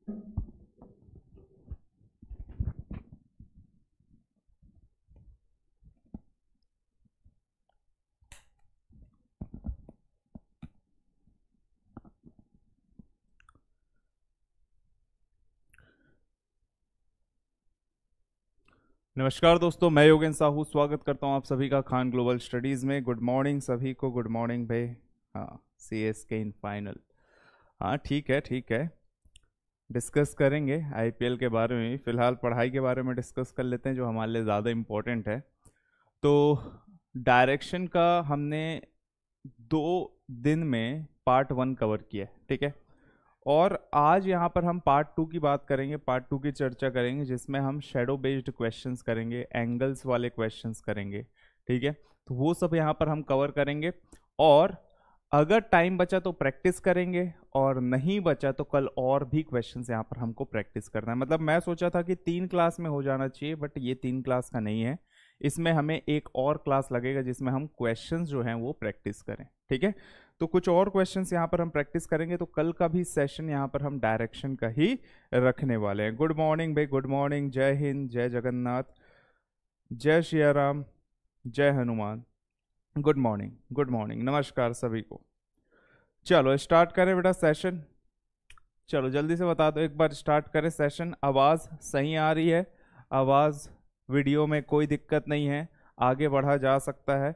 नमस्कार दोस्तों, मैं योगेंद्र साहू स्वागत करता हूं आप सभी का खान ग्लोबल स्टडीज़ में। गुड मॉर्निंग सभी को। गुड मॉर्निंग भाई। हाँ, CSK इन फाइनल। हाँ ठीक है ठीक है, डिस्कस करेंगे IPL के बारे में। फ़िलहाल पढ़ाई के बारे में डिस्कस कर लेते हैं जो हमारे लिए ज़्यादा इम्पोर्टेंट है। तो डायरेक्शन का हमने 2 दिन में पार्ट 1 कवर किया है, ठीक है। और आज यहाँ पर हम पार्ट 2 की बात करेंगे, पार्ट 2 की चर्चा करेंगे, जिसमें हम शेडो बेस्ड क्वेश्चंस करेंगे, एंगल्स वाले क्वेश्चंस करेंगे, ठीक है। तो वो सब यहाँ पर हम कवर करेंगे। और अगर टाइम बचा तो प्रैक्टिस करेंगे, और नहीं बचा तो कल और भी क्वेश्चंस यहाँ पर हमको प्रैक्टिस करना है। मतलब मैं सोचा था कि 3 क्लास में हो जाना चाहिए, बट ये 3 क्लास का नहीं है। इसमें हमें एक और क्लास लगेगा जिसमें हम क्वेश्चंस जो हैं वो प्रैक्टिस करें, ठीक है। तो कुछ और क्वेश्चंस यहाँ पर हम प्रैक्टिस करेंगे। तो कल का भी सेशन यहाँ पर हम डायरेक्शन का ही रखने वाले हैं। गुड मॉर्निंग भाई, गुड मॉर्निंग। जय हिंद, जय जगन्नाथ, जय श्री राम, जय Hanuman. Good morning, good morning, नमस्कार सभी को। चलो स्टार्ट करें बेटा सेशन। चलो जल्दी से बता दो, एक बार स्टार्ट करें सेशन। आवाज़ सही आ रही है? आवाज़ वीडियो में कोई दिक्कत नहीं है, आगे बढ़ा जा सकता है।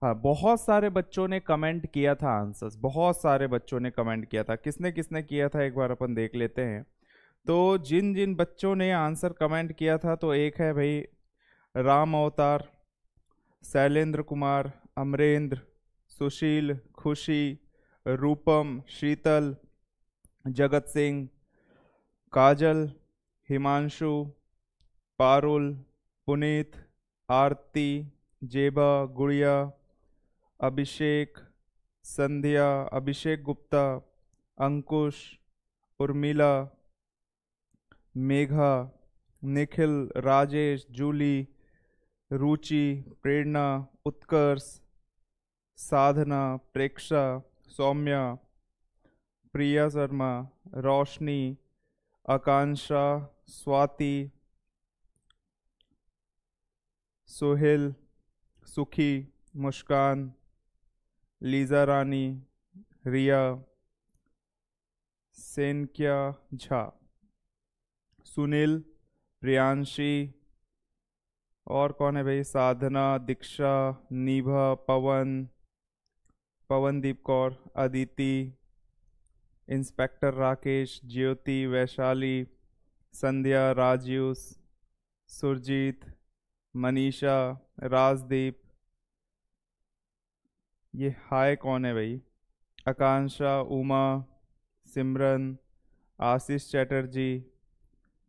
हाँ, बहुत सारे बच्चों ने कमेंट किया था आंसर्स, बहुत सारे बच्चों ने कमेंट किया था। किसने किसने किया था एक बार अपन देख लेते हैं। तो जिन जिन बच्चों ने आंसर कमेंट किया था, तो एक है भाई राम अवतार, शैलेंद्र कुमार, अमरेंद्र, सुशील, खुशी, रूपम, शीतल, जगत सिंह, काजल, हिमांशु, पारुल, पुनीत, आरती, जेबा, गुड़िया, अभिषेक, संध्या, अभिषेक गुप्ता, अंकुश, उर्मिला, मेघा, निखिल, राजेश, जूली, रुचि, प्रेरणा, उत्कर्ष, साधना, प्रेक्षा, सौम्या, प्रिया शर्मा, रोशनी, आकांक्षा, स्वाति, सोहेल, सुखी, मुस्कान, लीजा रानी, रिया, सेनकिया झा, सुनील, प्रियांशी, और कौन है भाई, साधना, दीक्षा, नीभा, पवन, पवनदीप कौर, अदिति, इंस्पेक्टर राकेश, ज्योति, वैशाली, संध्या, राजीव, सुरजीत, मनीषा, राजदीप, ये हाय कौन है भाई, आकांक्षा, उमा, सिमरन, आशीष चैटर्जी,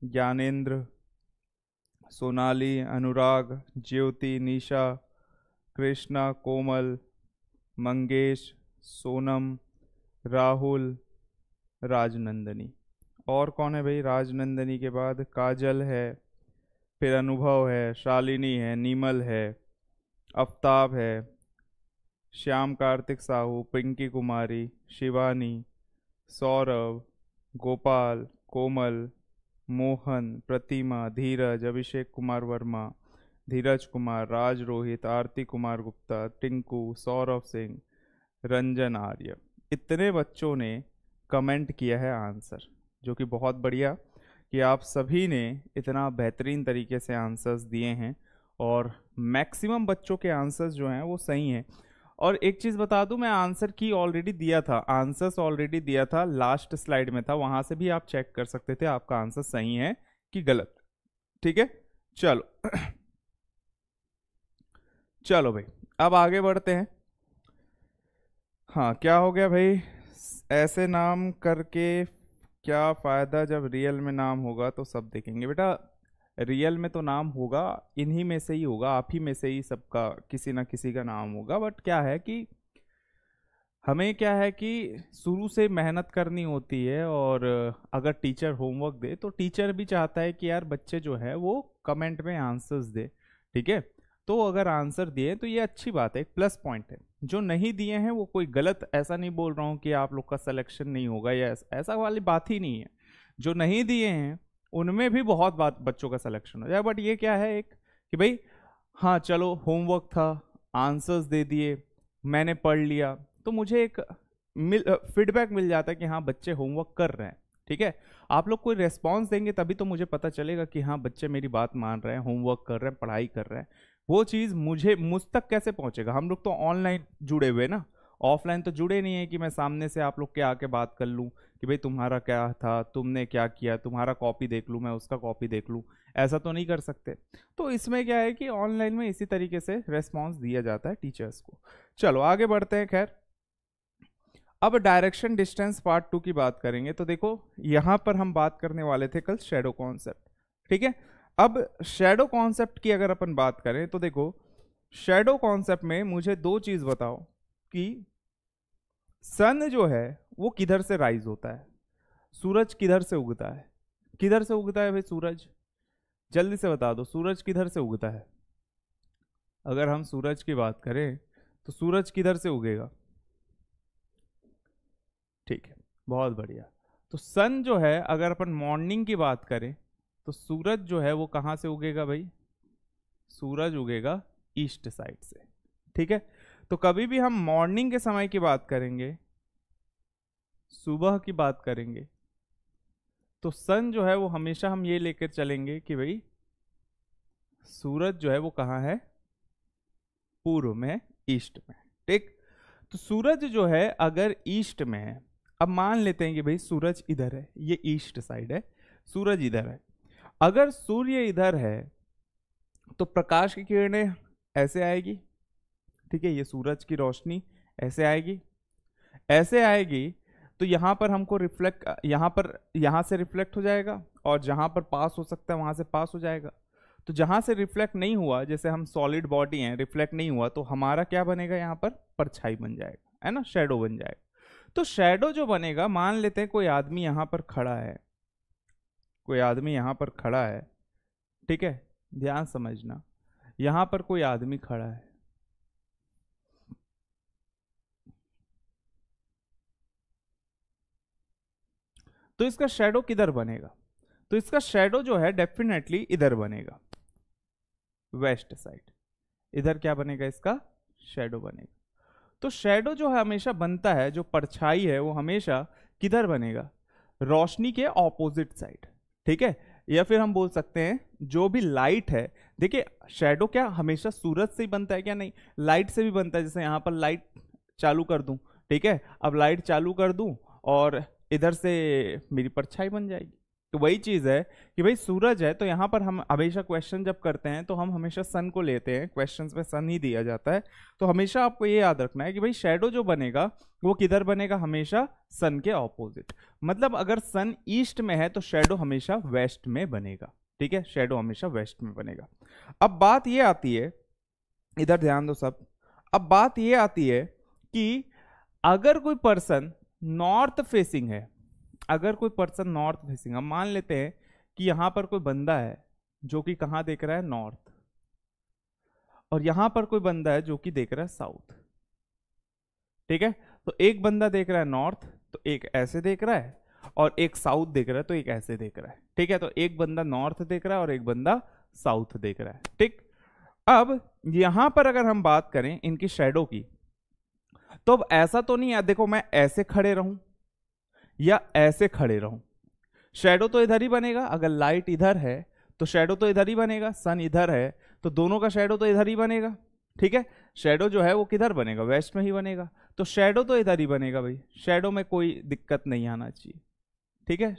ज्ञानेंद्र, सोनाली, अनुराग, ज्योति, निशा, कृष्णा, कोमल, मंगेश, सोनम, राहुल, राजनंदनी। और कौन है भाई, राजनंदनी के बाद काजल है, फिर अनुभव है, शालिनी है, नीमल है, आफ्ताब है, श्याम कार्तिक साहू, पिंकी कुमारी, शिवानी, सौरभ, गोपाल, कोमल, मोहन, प्रतिमा, धीरज, अभिषेक कुमार वर्मा, धीरज कुमार, राज रोहित, आरती कुमार गुप्ता, टिंकू, सौरभ सिंह, रंजन आर्य। इतने बच्चों ने कमेंट किया है आंसर, जो कि बहुत बढ़िया कि आप सभी ने इतना बेहतरीन तरीके से आंसर्स दिए हैं। और मैक्सिमम बच्चों के आंसर्स जो हैं वो सही हैं। और एक चीज़ बता दूं, मैं आंसर की ऑलरेडी दिया था, आंसर्स ऑलरेडी दिया था, लास्ट स्लाइड में था, वहां से भी आप चेक कर सकते थे आपका आंसर सही है कि गलत, ठीक है। चलो चलो भाई, अब आगे बढ़ते हैं। हाँ, क्या हो गया भाई, ऐसे नाम करके क्या फ़ायदा, जब रियल में नाम होगा तो सब देखेंगे। बेटा रियल में तो नाम होगा, इन्हीं में से ही होगा, आप ही में से ही सबका किसी ना किसी का नाम होगा। बट क्या है कि हमें क्या है कि शुरू से मेहनत करनी होती है। और अगर टीचर होमवर्क दे तो टीचर भी चाहता है कि यार बच्चे जो है वो कमेंट में आंसर्स दे, ठीक है। तो अगर आंसर दिए तो ये अच्छी बात है, एक प्लस पॉइंट है। जो नहीं दिए हैं वो कोई गलत, ऐसा नहीं बोल रहा हूँ कि आप लोग का सिलेक्शन नहीं होगा या ऐसा वाली बात ही नहीं है। जो नहीं दिए हैं उनमें भी बहुत बात बच्चों का सिलेक्शन हो जाए। बट ये क्या है एक कि भाई हाँ चलो होमवर्क था, आंसर्स दे दिए, मैंने पढ़ लिया, तो मुझे एक फीडबैक मिल जाता है कि हाँ बच्चे होमवर्क कर रहे हैं। ठीक है, आप लोग कोई रेस्पॉन्स देंगे तभी तो मुझे पता चलेगा कि हाँ बच्चे मेरी बात मान रहे हैं, होमवर्क कर रहे हैं, पढ़ाई कर रहे हैं। वो चीज़ मुझ तक कैसे पहुंचेगा? हम लोग तो ऑनलाइन जुड़े हुए ना, ऑफलाइन तो जुड़े नहीं है कि मैं सामने से आप लोग के आके बात कर लूँ कि भाई तुम्हारा क्या था, तुमने क्या किया, तुम्हारा कॉपी देख लूँ, मैं उसका कॉपी देख लूँ, ऐसा तो नहीं कर सकते। तो इसमें क्या है कि ऑनलाइन में इसी तरीके से रेस्पॉन्स दिया जाता है टीचर्स को। चलो आगे बढ़ते हैं। खैर अब डायरेक्शन डिस्टेंस पार्ट 2 की बात करेंगे। तो देखो यहां पर हम बात करने वाले थे कल शैडो कॉन्सेप्ट। ठीक है, अब शैडो कॉन्सेप्ट की अगर अपन बात करें तो देखो शैडो कॉन्सेप्ट में मुझे दो चीज बताओ कि सन जो है वो किधर से राइज होता है, सूरज किधर से उगता है? किधर से उगता है भाई सूरज? जल्दी से बता दो, सूरज किधर से उगता है? अगर हम सूरज की बात करें तो सूरज किधर से उगेगा? ठीक है, बहुत बढ़िया। तो सन जो है अगर अपन मॉर्निंग की बात करें तो सूरज जो है वो कहां से उगेगा भाई? सूरज उगेगा ईस्ट साइड से। ठीक है, तो कभी भी हम मॉर्निंग के समय की बात करेंगे, सुबह की बात करेंगे, तो सन जो है वो हमेशा हम ये लेकर चलेंगे कि भाई सूरज जो है वो कहाँ है? पूर्व में, ईस्ट में। ठीक, तो सूरज जो है अगर ईस्ट में है, अब मान लेते हैं कि भाई सूरज इधर है, ये ईस्ट साइड है, सूरज इधर है। अगर सूर्य इधर है तो प्रकाश की किरणें ऐसे आएगी। ठीक है, ये सूरज की रोशनी ऐसे आएगी, ऐसे आएगी, तो यहां पर हमको रिफ्लेक्ट, यहां से रिफ्लेक्ट हो जाएगा, और जहां पर पास हो सकता है वहां से पास हो जाएगा। तो जहां से रिफ्लेक्ट नहीं हुआ, जैसे हम सॉलिड बॉडी हैं, रिफ्लेक्ट नहीं हुआ, तो हमारा क्या बनेगा? यहाँ पर परछाई बन जाएगा, है ना, शैडो बन जाएगा। तो शैडो जो बनेगा, मान लेते हैं कोई आदमी यहां पर खड़ा है, कोई आदमी यहां पर खड़ा है। ठीक है, ध्यान समझना, यहां पर कोई आदमी खड़ा है, तो इसका शैडो किधर बनेगा? तो इसका शैडो जो है डेफिनेटली इधर बनेगा, वेस्ट साइड। इधर क्या बनेगा? इसका शैडो बनेगा। तो शैडो जो है हमेशा बनता है, जो परछाई है वो हमेशा किधर बनेगा? रोशनी के ऑपोजिट साइड। ठीक है, या फिर हम बोल सकते हैं जो भी लाइट है, देखिए शैडो क्या हमेशा सूरज से ही बनता है क्या? नहीं, लाइट से भी बनता है। जैसे यहां पर लाइट चालू कर दूं, ठीक है, अब लाइट चालू कर दूं और इधर से मेरी परछाई बन जाएगी। तो वही चीज है कि भाई सूरज है, तो यहां पर हम हमेशा क्वेश्चन जब करते हैं तो हम हमेशा सन को लेते हैं, क्वेश्चंस में सन ही दिया जाता है। तो हमेशा आपको ये याद रखना है कि भाई शैडो जो बनेगा वो किधर बनेगा? हमेशा सन के ऑपोजिट। मतलब अगर सन ईस्ट में है तो शैडो हमेशा वेस्ट में बनेगा। ठीक है, शैडो हमेशा वेस्ट में बनेगा। अब बात ये आती है, इधर ध्यान दो सब, अब बात ये आती है कि अगर कोई पर्सन नॉर्थ फेसिंग है, अगर कोई पर्सन नॉर्थ फेसिंग, हम मान लेते हैं कि यहां पर कोई बंदा है जो कि कहां देख रहा है? नॉर्थ, और यहां पर कोई बंदा है जो कि देख रहा है साउथ। ठीक है, तो एक बंदा देख रहा है नॉर्थ, तो एक ऐसे देख रहा है, और एक साउथ देख रहा है तो एक ऐसे देख रहा है। ठीक है, तो एक बंदा नॉर्थ देख रहा है और एक बंदा साउथ देख रहा है। ठीक, अब यहां पर अगर हम बात करें इनकी शैडो की, तो अब ऐसा तो नहीं है देखो मैं ऐसे खड़े रहूं या ऐसे खड़े रहूं, शैडो तो इधर ही बनेगा। अगर लाइट इधर है तो शैडो तो इधर ही बनेगा, सन इधर है तो दोनों का शैडो तो इधर ही बनेगा। ठीक है, शैडो जो है वो किधर बनेगा? वेस्ट में ही बनेगा, तो शैडो तो इधर ही बनेगा भाई, शैडो में कोई दिक्कत नहीं आना चाहिए। ठीक है,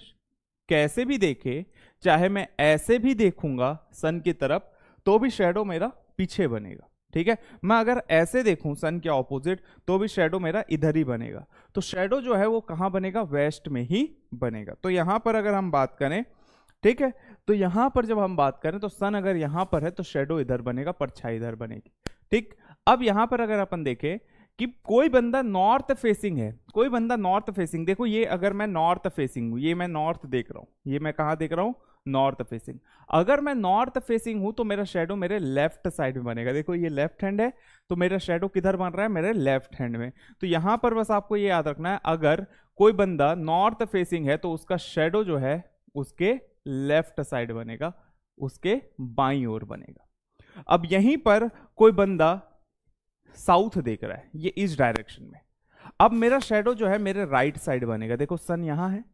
कैसे भी देखे, चाहे मैं ऐसे भी देखूंगा सन की तरफ तो भी शैडो मेरा पीछे बनेगा। ठीक है, मैं अगर ऐसे देखूं सन के ऑपोजिट तो भी शैडो मेरा इधर ही बनेगा। तो शैडो जो है वो कहां बनेगा? वेस्ट में ही बनेगा। तो यहां पर अगर हम बात करें, ठीक है, तो यहां पर जब हम बात करें तो सन अगर यहां पर है तो शैडो इधर बनेगा, परछाई इधर बनेगी। ठीक, अब यहां पर अगर अपन देखें कि कोई बंदा नॉर्थ फेसिंग है, कोई बंदा नॉर्थ फेसिंग, देखो ये अगर मैं नॉर्थ फेसिंग हूं, ये मैं नॉर्थ देख रहा हूं, ये मैं कहां देख रहा हूं? North facing. अगर मैं नॉर्थ फेसिंग हूं तो मेरा शैडो मेरे लेफ्ट साइड में बनेगा। देखो ये लेफ्ट हैंड है तो मेरा शैडो किधर बन रहा है? मेरे लेफ्ट हैंड में। तो यहां पर बस आपको ये याद रखना है, अगर कोई बंदा नॉर्थ फेसिंग है तो उसका शैडो जो है उसके लेफ्ट साइड बनेगा, उसके बाईं ओर बनेगा। अब यहीं पर कोई बंदा साउथ देख रहा है, ये इस डायरेक्शन में। अब मेरा शेडो जो है मेरे राइट साइड बनेगा। देखो सन यहां है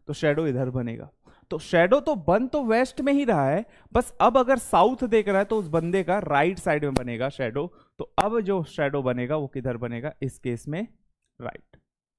तो शेडो इधर बनेगा। तो शेडो तो बन तो वेस्ट में ही रहा है, बस अब अगर साउथ देख रहा है तो उस बंदे का राइट साइड में बनेगा शेडो। तो अब जो शेडो बनेगा वो किधर बनेगा, इस केस में राइट।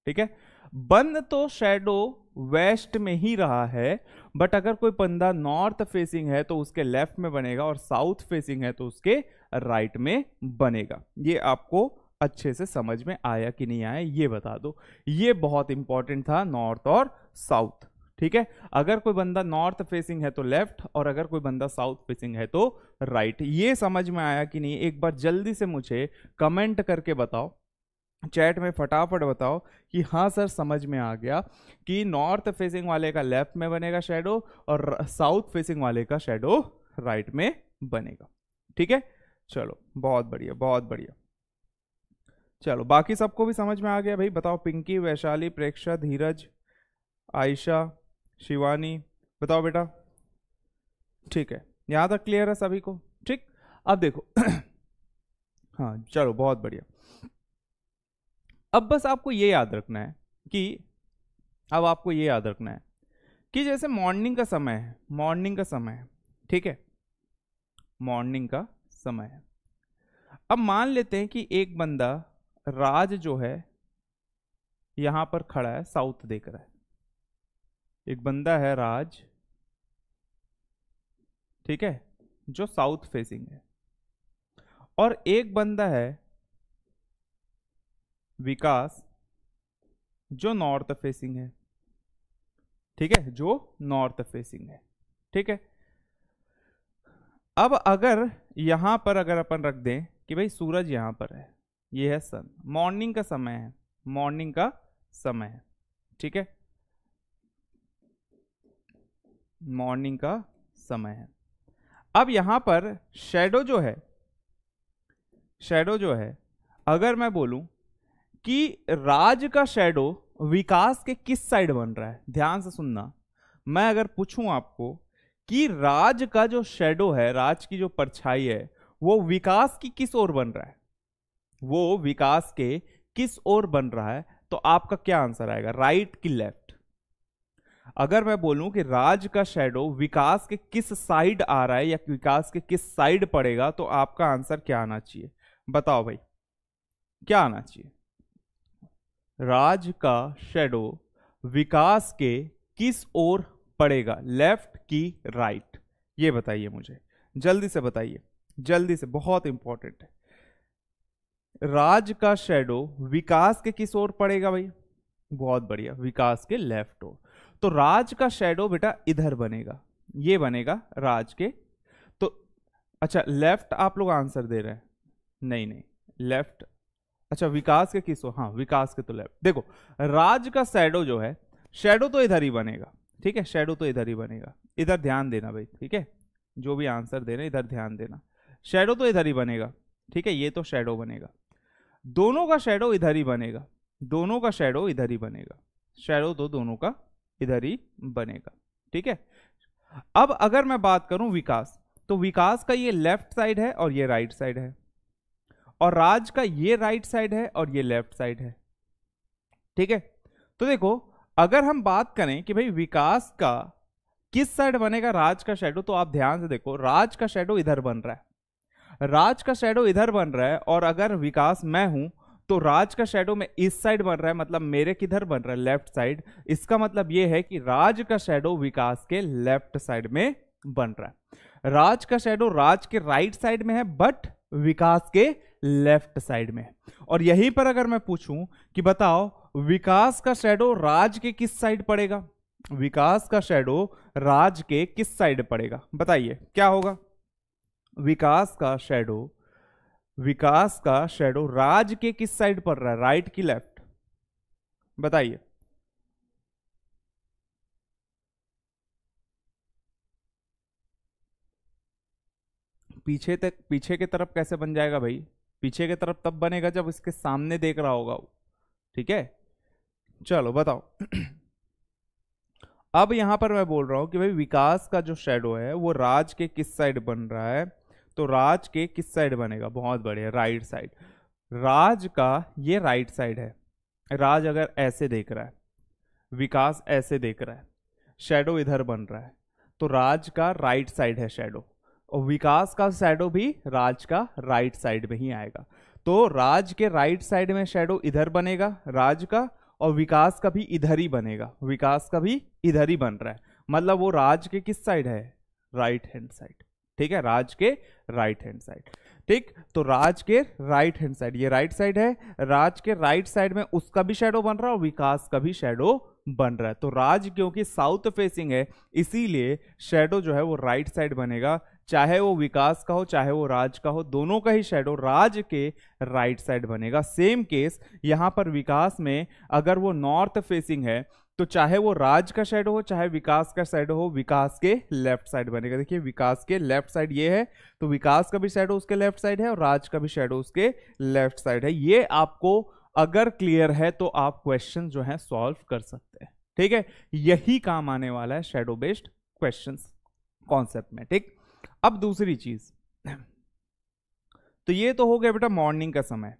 ठीक है, बन तो शेडो वेस्ट में ही रहा है, बट अगर कोई बंदा नॉर्थ फेसिंग है तो उसके लेफ्ट में बनेगा, और साउथ फेसिंग है तो उसके राइट में बनेगा। ये आपको अच्छे से समझ में आया कि नहीं आया ये बता दो। ये बहुत इंपॉर्टेंट था, नॉर्थ और साउथ। ठीक है, अगर कोई बंदा नॉर्थ फेसिंग है तो लेफ्ट, और अगर कोई बंदा साउथ फेसिंग है तो राइट। ये समझ में आया कि नहीं, एक बार जल्दी से मुझे कमेंट करके बताओ, चैट में फटाफट बताओ कि हाँ सर समझ में आ गया कि नॉर्थ फेसिंग वाले का लेफ्ट में बनेगा शेडो, और साउथ फेसिंग वाले का शेडो राइट में बनेगा। ठीक है, चलो बहुत बढ़िया बहुत बढ़िया। चलो बाकी सबको भी समझ में आ गया भाई? बताओ, पिंकी, वैशाली, प्रेक्षा, धीरज, आयशा, शिवानी, बताओ बेटा। ठीक है, यहां तक क्लियर है सभी को? ठीक, अब देखो हाँ चलो बहुत बढ़िया। अब बस आपको ये याद रखना है कि अब आपको ये याद रखना है कि जैसे मॉर्निंग का समय है, मॉर्निंग का समय है, ठीक है, मॉर्निंग का समय है। अब मान लेते हैं कि एक बंदा राज जो है यहां पर खड़ा है, साउथ देख रहा है। एक बंदा है राज, ठीक है, जो साउथ फेसिंग है, और एक बंदा है विकास जो नॉर्थ फेसिंग है। ठीक है, जो नॉर्थ फेसिंग है। ठीक है, अब अगर यहां पर अगर अपन रख दें कि भाई सूरज यहां पर है, ये है सन, मॉर्निंग का समय है, मॉर्निंग का समय है। ठीक है, मॉर्निंग का समय है। अब यहां पर शैडो जो है, शैडो जो है, अगर मैं बोलूं कि राज का शैडो विकास के किस साइड बन रहा है, ध्यान से सुनना। मैं अगर पूछूं आपको कि राज का जो शैडो है, राज की जो परछाई है, वो विकास की किस ओर बन रहा है, वो विकास के किस ओर बन रहा है, तो आपका क्या आंसर आएगा, राइट की लेफ्ट? अगर मैं बोलूं कि राज का शैडो विकास के किस साइड आ रहा है या विकास के किस साइड पड़ेगा, तो आपका आंसर क्या आना चाहिए? बताओ भाई, क्या आना चाहिए? राज का शैडो विकास के किस ओर पड़ेगा, लेफ्ट की राइट? ये बताइए मुझे, जल्दी से बताइए, जल्दी से, बहुत इंपॉर्टेंट है। राज का शैडो विकास के किस ओर पड़ेगा भाई? बहुत बढ़िया, विकास के लेफ्ट ओर। तो राज का शैडो बेटा इधर बनेगा, ये बनेगा राज के। तो अच्छा, लेफ्ट आप लोग आंसर दे रहे हैं? नहीं नहीं, लेफ्ट। अच्छा, विकास के किस ओर? हाँ, विकास के तो लेफ्ट। देखो, राज का शैडो जो है, शैडो तो इधर ही बनेगा। ठीक है, शैडो तो इधर ही बनेगा, इधर ध्यान देना भाई। ठीक है, जो भी आंसर दे रहे हैं इधर ध्यान देना, शैडो तो इधर ही बनेगा। ठीक है, ये तो शैडो बनेगा, दोनों का शैडो इधर ही बनेगा, दोनों का शैडो इधर ही बनेगा, शैडो तो दोनों का इधर ही बनेगा। ठीक है, अब अगर मैं बात करूं विकास, तो विकास का ये लेफ्ट साइड है और ये राइट साइड है, और राज का ये राइट साइड है और ये लेफ्ट साइड है। ठीक है, तो देखो, अगर हम बात करें कि भाई विकास का किस साइड बनेगा राज का शैडो, तो आप ध्यान से देखो, राज का शैडो इधर बन रहा है, राज का शैडो इधर बन रहा है, और अगर विकास मैं हूं तो राज का शैडो में इस साइड बन रहा है, मतलब मेरे किधर बन रहा है, लेफ्ट साइड। इसका मतलब यह है कि राज का शैडो विकास के लेफ्ट साइड में बन रहा है। राज का शैडो राज के राइट साइड में है, बट विकास के लेफ्ट साइड में है। और यहीं पर अगर मैं पूछूं कि बताओ विकास का शैडो राज के किस साइड पड़ेगा, विकास का शैडो राज के किस साइड पड़ेगा, बताइए क्या होगा? विकास का शैडो, विकास का शैडो राज के किस साइड पड़ रहा है, राइट की लेफ्ट? बताइए। पीछे तक, पीछे की तरफ कैसे बन जाएगा भाई? पीछे की तरफ तब बनेगा जब इसके सामने देख रहा होगा वो। ठीक है, चलो बताओ अब यहां पर मैं बोल रहा हूं कि भाई विकास का जो शेडो है वो राज के किस साइड बन रहा है, तो राज के किस साइड बनेगा, बहुत बढ़िया, राइट साइड। राज का ये राइट साइड है। राज अगर ऐसे देख रहा है, विकास ऐसे देख रहा है, शेडो इधर बन रहा है, तो राज का राइट साइड है शेडो, और विकास का शेडो भी राज का राइट साइड में ही आएगा। तो राज के राइट साइड में शेडो इधर बनेगा राज का, और विकास का भी इधर ही बनेगा, विकास का भी इधर ही बन रहा है, मतलब वो राज के किस साइड है, राइट हैंड साइड। ठीक है, राज के राइट हैंड साइड। ठीक, तो राज के राइट हैंड साइड, ये राइट साइड है, राज के राइट साइड में उसका भी शेडो बन रहा है और विकास का भी शेडो बन रहा है। तो राज क्योंकि साउथ फेसिंग है, इसीलिए शेडो जो है वो राइट साइड बनेगा, चाहे वो विकास का हो चाहे वो राज का हो, दोनों का ही शेडो राज के राइट साइड बनेगा। सेम केस यहां पर विकास में, अगर वो नॉर्थ फेसिंग है तो चाहे वो राज का शेडो हो चाहे विकास का शेडो हो, विकास के लेफ्ट साइड बनेगा। देखिए विकास के लेफ्ट साइड ये है, तो विकास का भी शेडो उसके लेफ्ट साइड है और राज का भी शेडो उसके लेफ्ट साइड है। ये आपको अगर क्लियर है तो आप क्वेश्चन जो है सॉल्व कर सकते हैं। ठीक है, यही काम आने वाला है शेडो बेस्ड क्वेश्चंस कॉन्सेप्ट में। ठीक, अब दूसरी चीज, तो ये तो हो गया बेटा मॉर्निंग का समय।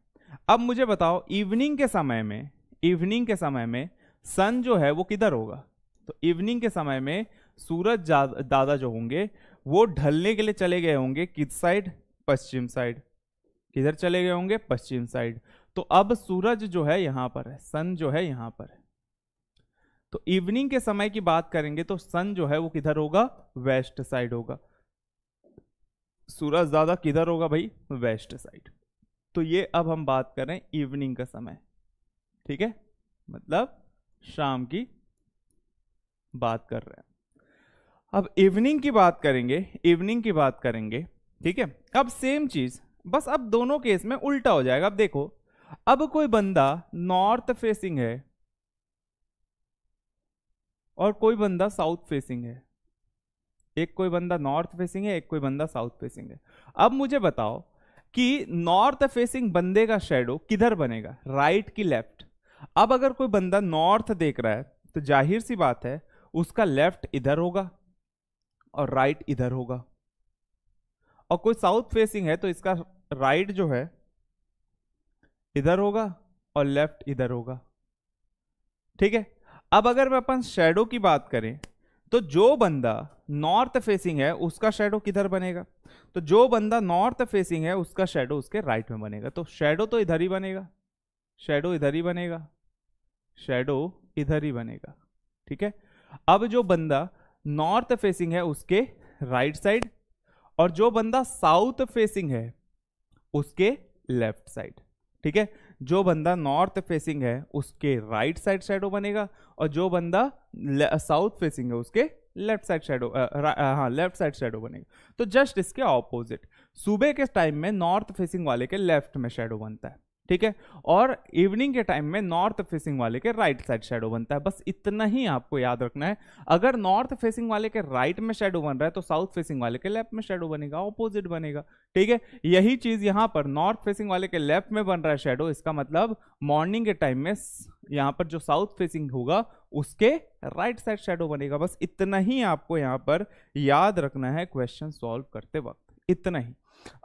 अब मुझे बताओ इवनिंग के समय में, इवनिंग के समय में सन जो है वो किधर होगा, तो इवनिंग के समय में सूरज दादा जो होंगे वो ढलने के लिए चले गए होंगे किस साइड, पश्चिम साइड। किधर चले गए होंगे, पश्चिम साइड। तो अब सूरज जो है यहां पर है, सन जो है यहां पर है, तो इवनिंग के समय की बात करेंगे तो सन जो है वो किधर होगा, वेस्ट साइड होगा। सूरज दादा किधर होगा भाई, वेस्ट साइड। तो ये अब हम बात कर रहे हैं इवनिंग का समय। ठीक है, मतलब शाम की बात कर रहे हैं। अब इवनिंग की बात करेंगे, इवनिंग की बात करेंगे। ठीक है, अब सेम चीज, बस अब दोनों केस में उल्टा हो जाएगा। अब देखो, अब कोई बंदा नॉर्थ फेसिंग है और कोई बंदा साउथ फेसिंग है, एक कोई बंदा नॉर्थ फेसिंग है, एक कोई बंदा साउथ फेसिंग है। अब मुझे बताओ कि नॉर्थ फेसिंग बंदे का शेडो किधर बनेगा, राइट की लेफ्ट। अब अगर कोई बंदा नॉर्थ देख रहा है तो जाहिर सी बात है उसका लेफ्ट इधर होगा और राइट इधर होगा, और कोई साउथ फेसिंग है तो इसका राइट जो है इधर होगा और लेफ्ट इधर होगा। ठीक है, अब अगर मैं अपन शेडो की बात करें तो जो बंदा नॉर्थ फेसिंग है उसका शेडो किधर बनेगा, तो जो बंदा नॉर्थ फेसिंग है उसका शेडो उसके राइट में बनेगा। तो शेडो तो इधर ही बनेगा, शेडो इधर ही बनेगा, शेडो इधर ही बनेगा। ठीक है, अब जो बंदा नॉर्थ फेसिंग है उसके राइट साइड, और जो बंदा साउथ फेसिंग है उसके लेफ्ट साइड। ठीक है, जो बंदा नॉर्थ फेसिंग है उसके राइट साइड शेडो बनेगा, और जो बंदा साउथ फेसिंग है उसके लेफ्ट साइड शेडो, हाँ लेफ्ट साइड शेडो बनेगा। तो जस्ट इसके ऑपोजिट, सुबह के टाइम में नॉर्थ फेसिंग वाले के लेफ्ट में शेडो बनता है। ठीक है, और इवनिंग के टाइम में नॉर्थ फेसिंग वाले के राइट साइड शेडो बनता है। बस इतना ही आपको याद रखना है। अगर नॉर्थ फेसिंग वाले के राइट में शेडो बन रहा है तो साउथ फेसिंग वाले के लेफ्ट में शेडो बनेगा, ऑपोजिट बनेगा। ठीक है, यही चीज यहां पर नॉर्थ फेसिंग वाले के लेफ्ट में बन रहा है शेडो, इसका मतलब मॉर्निंग के टाइम में यहां पर जो साउथ फेसिंग होगा उसके राइट साइड शेडो बनेगा। बस इतना ही आपको यहां पर याद रखना है क्वेश्चन सॉल्व करते वक्त, इतना ही।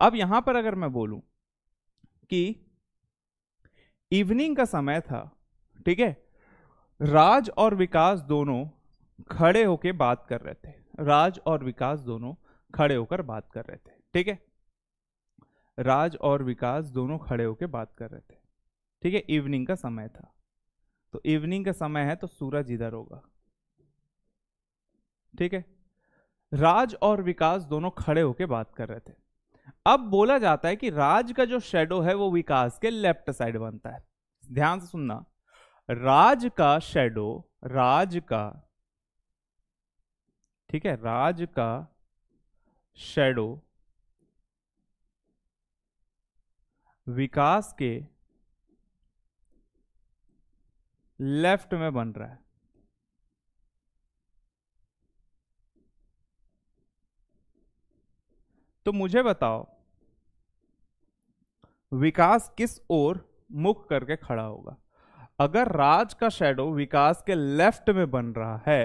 अब यहां पर अगर मैं बोलूं कि इवनिंग का समय था, ठीक है, राज और विकास दोनों खड़े होकर बात कर रहे थे, राज और विकास दोनों खड़े होकर बात कर रहे थे। ठीक है, राज और विकास दोनों खड़े होकर बात कर रहे थे। ठीक है, इवनिंग का समय था, तो इवनिंग का समय है तो सूरज इधर होगा। ठीक है, राज और विकास दोनों खड़े होकर बात कर रहे थे। अब बोला जाता है कि राज का जो शेडो है वो विकास के लेफ्ट साइड बनता है। ध्यान से सुनना, राज का शेडो, राज का, ठीक है, राज का शेडो विकास के लेफ्ट में बन रहा है। तो मुझे बताओ विकास किस ओर मुख करके खड़ा होगा। अगर राज का शेडो विकास के लेफ्ट में बन रहा है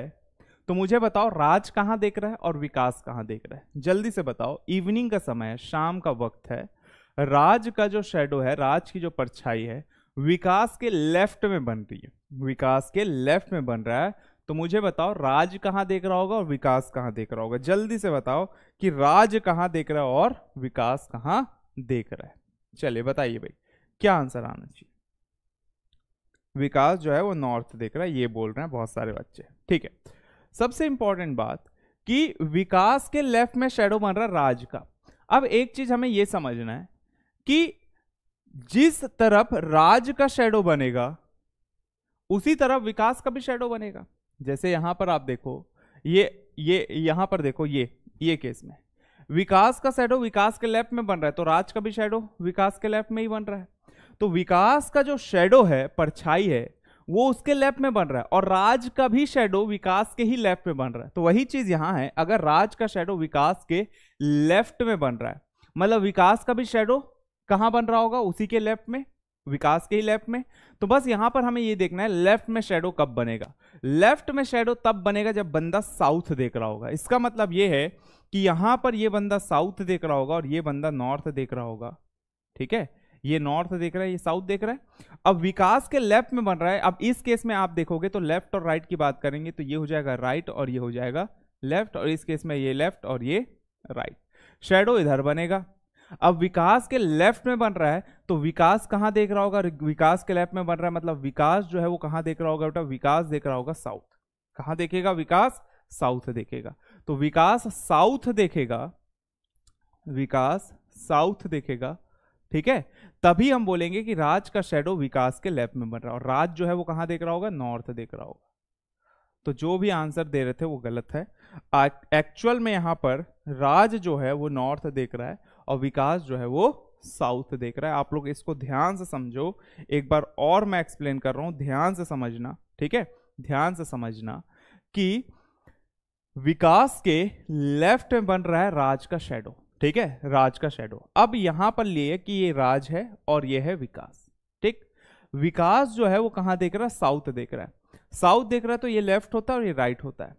तो मुझे बताओ राज कहाँ देख रहा है और विकास कहाँ देख रहा है, जल्दी से बताओ। इवनिंग का समय है, शाम का वक्त है, राज का जो शेडो है, राज की जो परछाई है विकास के लेफ्ट में बन रही है, विकास के लेफ्ट में बन रहा है। तो मुझे बताओ राज कहाँ देख रहा होगा और विकास कहाँ देख रहा होगा, जल्दी से बताओ कि राज कहाँ देख रहा है और विकास कहाँ देख रहा है। चलिए बताइए भाई क्या आंसर आना चाहिए। विकास जो है वो नॉर्थ देख रहा है, ये बोल रहे हैं बहुत सारे बच्चे। ठीक है, सबसे इंपॉर्टेंट बात कि विकास के लेफ्ट में शेडो बन रहा है राज का। अब एक चीज हमें यह समझना है कि जिस तरफ राज का शेडो बनेगा उसी तरफ विकास का भी शेडो बनेगा। जैसे यहां पर आप देखो, ये यहां पर देखो, ये केस में विकास का शेडो विकास के लेफ्ट में बन रहा है, तो राज का भी शेडो विकास के लेफ्ट में ही बन रहा है। तो विकास का जो शेडो है, परछाई है, वो उसके लेफ्ट में बन रहा है और राज का भी शेडो विकास के ही लेफ्ट में बन रहा है। तो वही चीज यहां है, अगर राज का शेडो विकास के लेफ्ट में बन रहा है मतलब विकास का भी शेडो कहां बन रहा होगा, उसी के लेफ्ट में, विकास के ही लेफ्ट में। तो बस यहां पर हमें ये देखना है लेफ्ट में शेडो कब बनेगा। लेफ्ट में शेडो तब बनेगा जब बंदा साउथ देख रहा होगा। इसका मतलब ये है कि यहां पर ये बंदा साउथ देख रहा होगा और ये बंदा नॉर्थ देख रहा होगा। ठीक है, ये नॉर्थ देख रहा है, ये साउथ देख रहा है। अब विकास के लेफ्ट में बन रहा है। अब इस केस में आप देखोगे तो लेफ्ट और राइट की बात करेंगे तो ये हो जाएगा राइट और ये हो जाएगा लेफ्ट, और इस केस में ये लेफ्ट और ये राइट। शेडो इधर बनेगा। अब विकास के लेफ्ट में बन रहा है तो विकास कहां देख रहा होगा, विकास के लेफ्ट में बन रहा है मतलब विकास जो है वो कहां देख रहा होगा बेटा, विकास देख रहा होगा साउथ। कहां देखेगा, विकास साउथ देखेगा। तो विकास साउथ देखेगा, विकास साउथ देखेगा। ठीक है, तभी हम बोलेंगे कि राज का शेडो विकास के लेफ्ट में बन रहा है और राज जो है वो कहां देख रहा होगा, नॉर्थ देख रहा होगा। तो जो भी आंसर दे रहे थे वो गलत है। एक्चुअल में यहां पर राज जो है वो नॉर्थ देख रहा है और विकास जो है वो साउथ देख रहा है। आप लोग इसको ध्यान से समझो, एक बार और मैं एक्सप्लेन कर रहा हूं, ध्यान से समझना। ठीक है, ध्यान से समझना कि विकास के लेफ्ट में बन रहा है राज का शेडो। ठीक है, राज का शेडो। अब यहां पर लिए कि ये राज है और ये है विकास। ठीक, विकास जो है वो कहां देख रहा है, साउथ देख रहा है। साउथ देख रहा है तो ये लेफ्ट होता है और ये राइट होता है।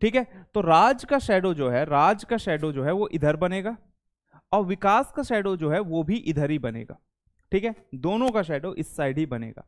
ठीक है, तो राज का शेडो जो है, राज का शेडो जो है वो इधर बनेगा और विकास का शेडो जो है वो भी इधर ही बनेगा। ठीक है, दोनों का शेडो इस साइड ही बनेगा।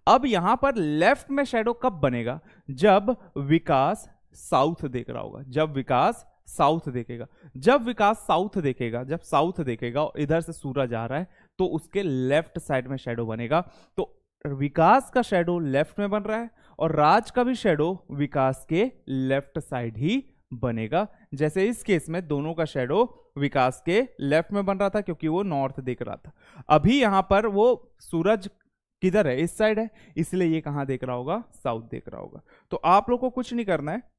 अब यहां पर लेफ्ट में शेडो कब बनेगा, जब विकास साउथ देख रहा होगा, जब विकास साउथ देखेगा। जब विकास साउथ देखेगा, जब साउथ देखेगा और इधर से सूरज आ रहा है तो उसके लेफ्ट साइड में शेडो बनेगा। तो विकास का शेडो लेफ्ट में बन रहा है और राज का भी शेडो विकास के लेफ्ट साइड ही बनेगा। जैसे इस केस में दोनों का शेडो विकास के लेफ्ट में बन रहा था क्योंकि वो नॉर्थ देख रहा था। अभी यहां पर वो सूरज किधर है, इस साइड है, इसलिए ये कहां देख रहा होगा, साउथ देख रहा होगा। तो आप लोग को कुछ नहीं करना है,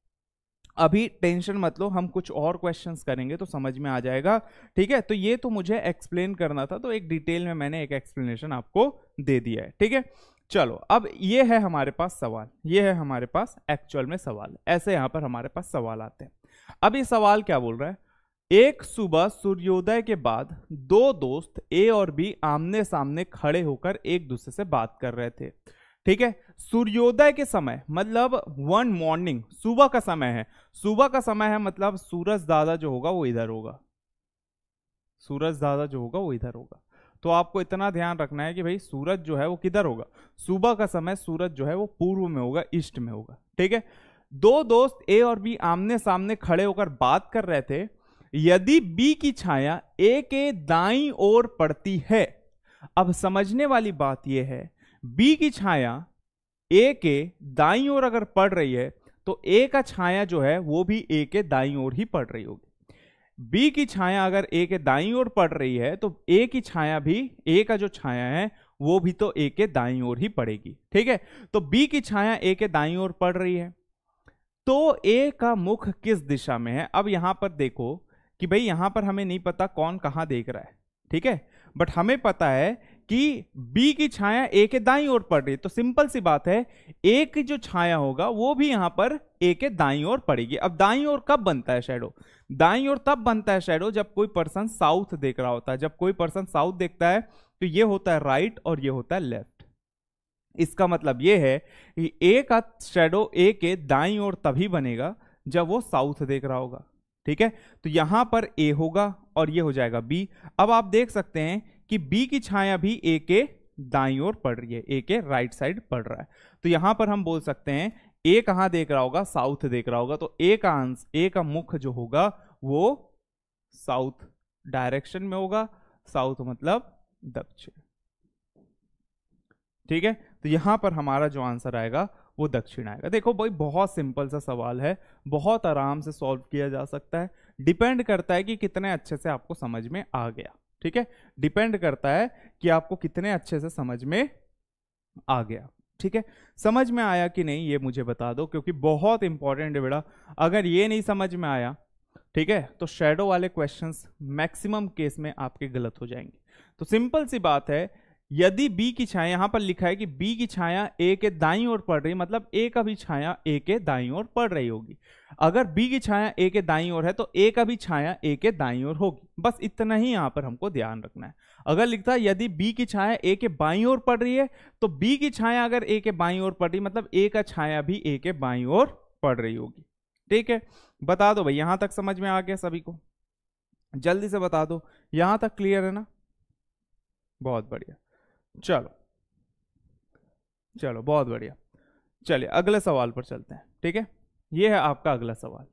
अभी टेंशन मत लो, हम कुछ और क्वेश्चंस करेंगे तो समझ में आ जाएगा। ठीक है, तो ये तो मुझे एक्सप्लेन करना था, तो एक डिटेल में मैंने एक एक्सप्लेनेशन आपको दे दिया है। ठीक है, चलो अब ये है हमारे पास सवाल, ये है हमारे पास एक्चुअल में सवाल। ऐसे यहां पर हमारे पास सवाल आते हैं। अब ये सवाल क्या बोल रहा है, एक सुबह सूर्योदय के बाद दो दोस्त ए और बी आमने सामने खड़े होकर एक दूसरे से बात कर रहे थे। ठीक है, सूर्योदय के समय मतलब वन मॉर्निंग, सुबह का समय है, सुबह का समय है मतलब सूरज दादा जो होगा वो इधर होगा, सूरज दादा जो होगा वो इधर होगा। तो आपको इतना ध्यान रखना है कि भाई सूरज जो है वो किधर होगा, सुबह का समय सूरज जो है वो पूर्व में होगा, ईस्ट में होगा। ठीक है, दो दोस्त ए और बी आमने सामने खड़े होकर बात कर रहे थे। यदि बी की छाया ए के दाईं ओर पड़ती है, अब समझने वाली बात यह है बी की छाया ए के दाईं ओर अगर पड़ रही है तो ए का छाया जो है वो भी ए के दाईं ओर ही पड़ रही होगी। बी की छाया अगर ए के दाईं ओर पड़ रही है तो ए की छाया भी, ए का जो छाया है वो भी तो ए के दाईं ओर ही पड़ेगी। ठीक है, तो बी की छाया ए के दाईं ओर पड़ रही है तो ए का मुख किस दिशा में है। अब यहां पर देखो कि भाई यहां पर हमें नहीं पता कौन कहां देख रहा है। ठीक है, बट हमें पता है कि बी की छाया ए के दाईं ओर पड़ रही है, तो सिंपल सी बात है ए की जो छाया होगा वो भी यहां पर ए के दाईं ओर पड़ेगी। अब दाईं ओर कब बनता है शेडो, दाईं ओर तब बनता है शेडो जब कोई पर्सन साउथ देख रहा होता है। जब कोई पर्सन साउथ देखता है तो ये होता है राइट और ये होता है लेफ्ट। इसका मतलब ये है कि ए का शेडो ए के दाईं ओर तभी बनेगा जब वो साउथ देख रहा होगा। ठीक है, तो यहां पर ए होगा और ये हो जाएगा बी। अब आप देख सकते हैं कि बी की छाया भी ए के दाईं ओर पड़ रही है, ए के राइट साइड पड़ रहा है। तो यहां पर हम बोल सकते हैं ए कहां देख रहा होगा, साउथ देख रहा होगा। तो ए का आंसर, ए का मुख जो होगा वो साउथ डायरेक्शन में होगा। साउथ मतलब दक्षिण। ठीक है, तो यहां पर हमारा जो आंसर आएगा वो दक्षिण आएगा। देखो भाई बहुत सिंपल सा सवाल है, बहुत आराम से सॉल्व किया जा सकता है। डिपेंड करता है कि कितने अच्छे से आपको समझ में आ गया। ठीक है, डिपेंड करता है कि आपको कितने अच्छे से समझ में आ गया। ठीक है, समझ में आया कि नहीं ये मुझे बता दो, क्योंकि बहुत इंपॉर्टेंट है बेटा। अगर ये नहीं समझ में आया, ठीक है, तो शैडो वाले क्वेश्चंस मैक्सिमम केस में आपके गलत हो जाएंगे। तो सिंपल सी बात है, यदि बी की छाया, यहां पर लिखा है कि बी की छाया ए के दाईं ओर पड़ रही, मतलब ए का भी छाया ए के दाईं ओर पड़ रही होगी। अगर बी की छाया ए के दाईं ओर है तो ए का भी छाया ए के दाईं ओर होगी। बस इतना ही यहां पर हमको ध्यान रखना है। अगर लिखता है यदि बी की छाया ए के बाईं ओर पड़ रही है, तो बी की छाया अगर ए के बाईं ओर पड़ रही, मतलब ए का छाया भी ए के बाईं ओर पड़ रही होगी। ठीक है, बता दो भाई, यहां तक समझ में आ गया सभी को? जल्दी से बता दो, यहां तक क्लियर है ना? बहुत बढ़िया, चलो चलो बहुत बढ़िया। चलिए अगले सवाल पर चलते हैं। ठीक है, ये है आपका अगला सवाल।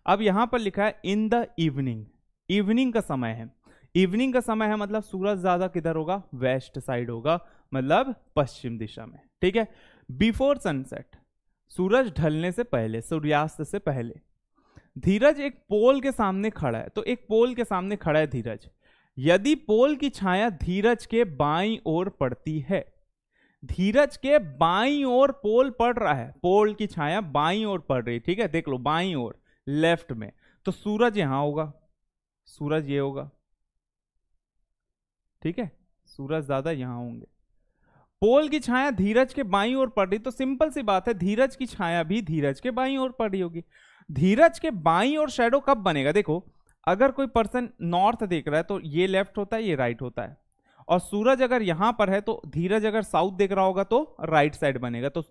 अब यहां पर लिखा है इन द इवनिंग, इवनिंग का समय है। इवनिंग का समय है मतलब सूरज ज्यादा किधर होगा, वेस्ट साइड होगा, मतलब पश्चिम दिशा में। ठीक है, बिफोर सनसेट, सूरज ढलने से पहले, सूर्यास्त से पहले, धीरज एक पोल के सामने खड़ा है। तो एक पोल के सामने खड़ा है धीरज। यदि पोल की छाया धीरज के बाईं ओर पड़ती है, धीरज के बाईं ओर पोल पड़ रहा है, पोल की छाया बाईं ओर पड़ रही है। ठीक है, देख लो बाईं ओर, लेफ्ट में, तो सूरज यहां होगा, सूरज ये होगा। ठीक है, सूरज ज्यादा यहां होंगे। पोल की छाया धीरज के बाईं ओर पड़ रही, तो सिंपल सी बात है, धीरज की छाया भी धीरज के बाईं ओर पड़ रही होगी। धीरज के बाईं ओर शैडो कब बनेगा? देखो, अगर कोई पर्सन नॉर्थ देख रहा है तो ये लेफ्ट होता है, ये राइट होता है। और सूरज अगर यहां पर है तो धीरज अगर साउथ देख रहा होगा तो राइट साइड बनेगा। तो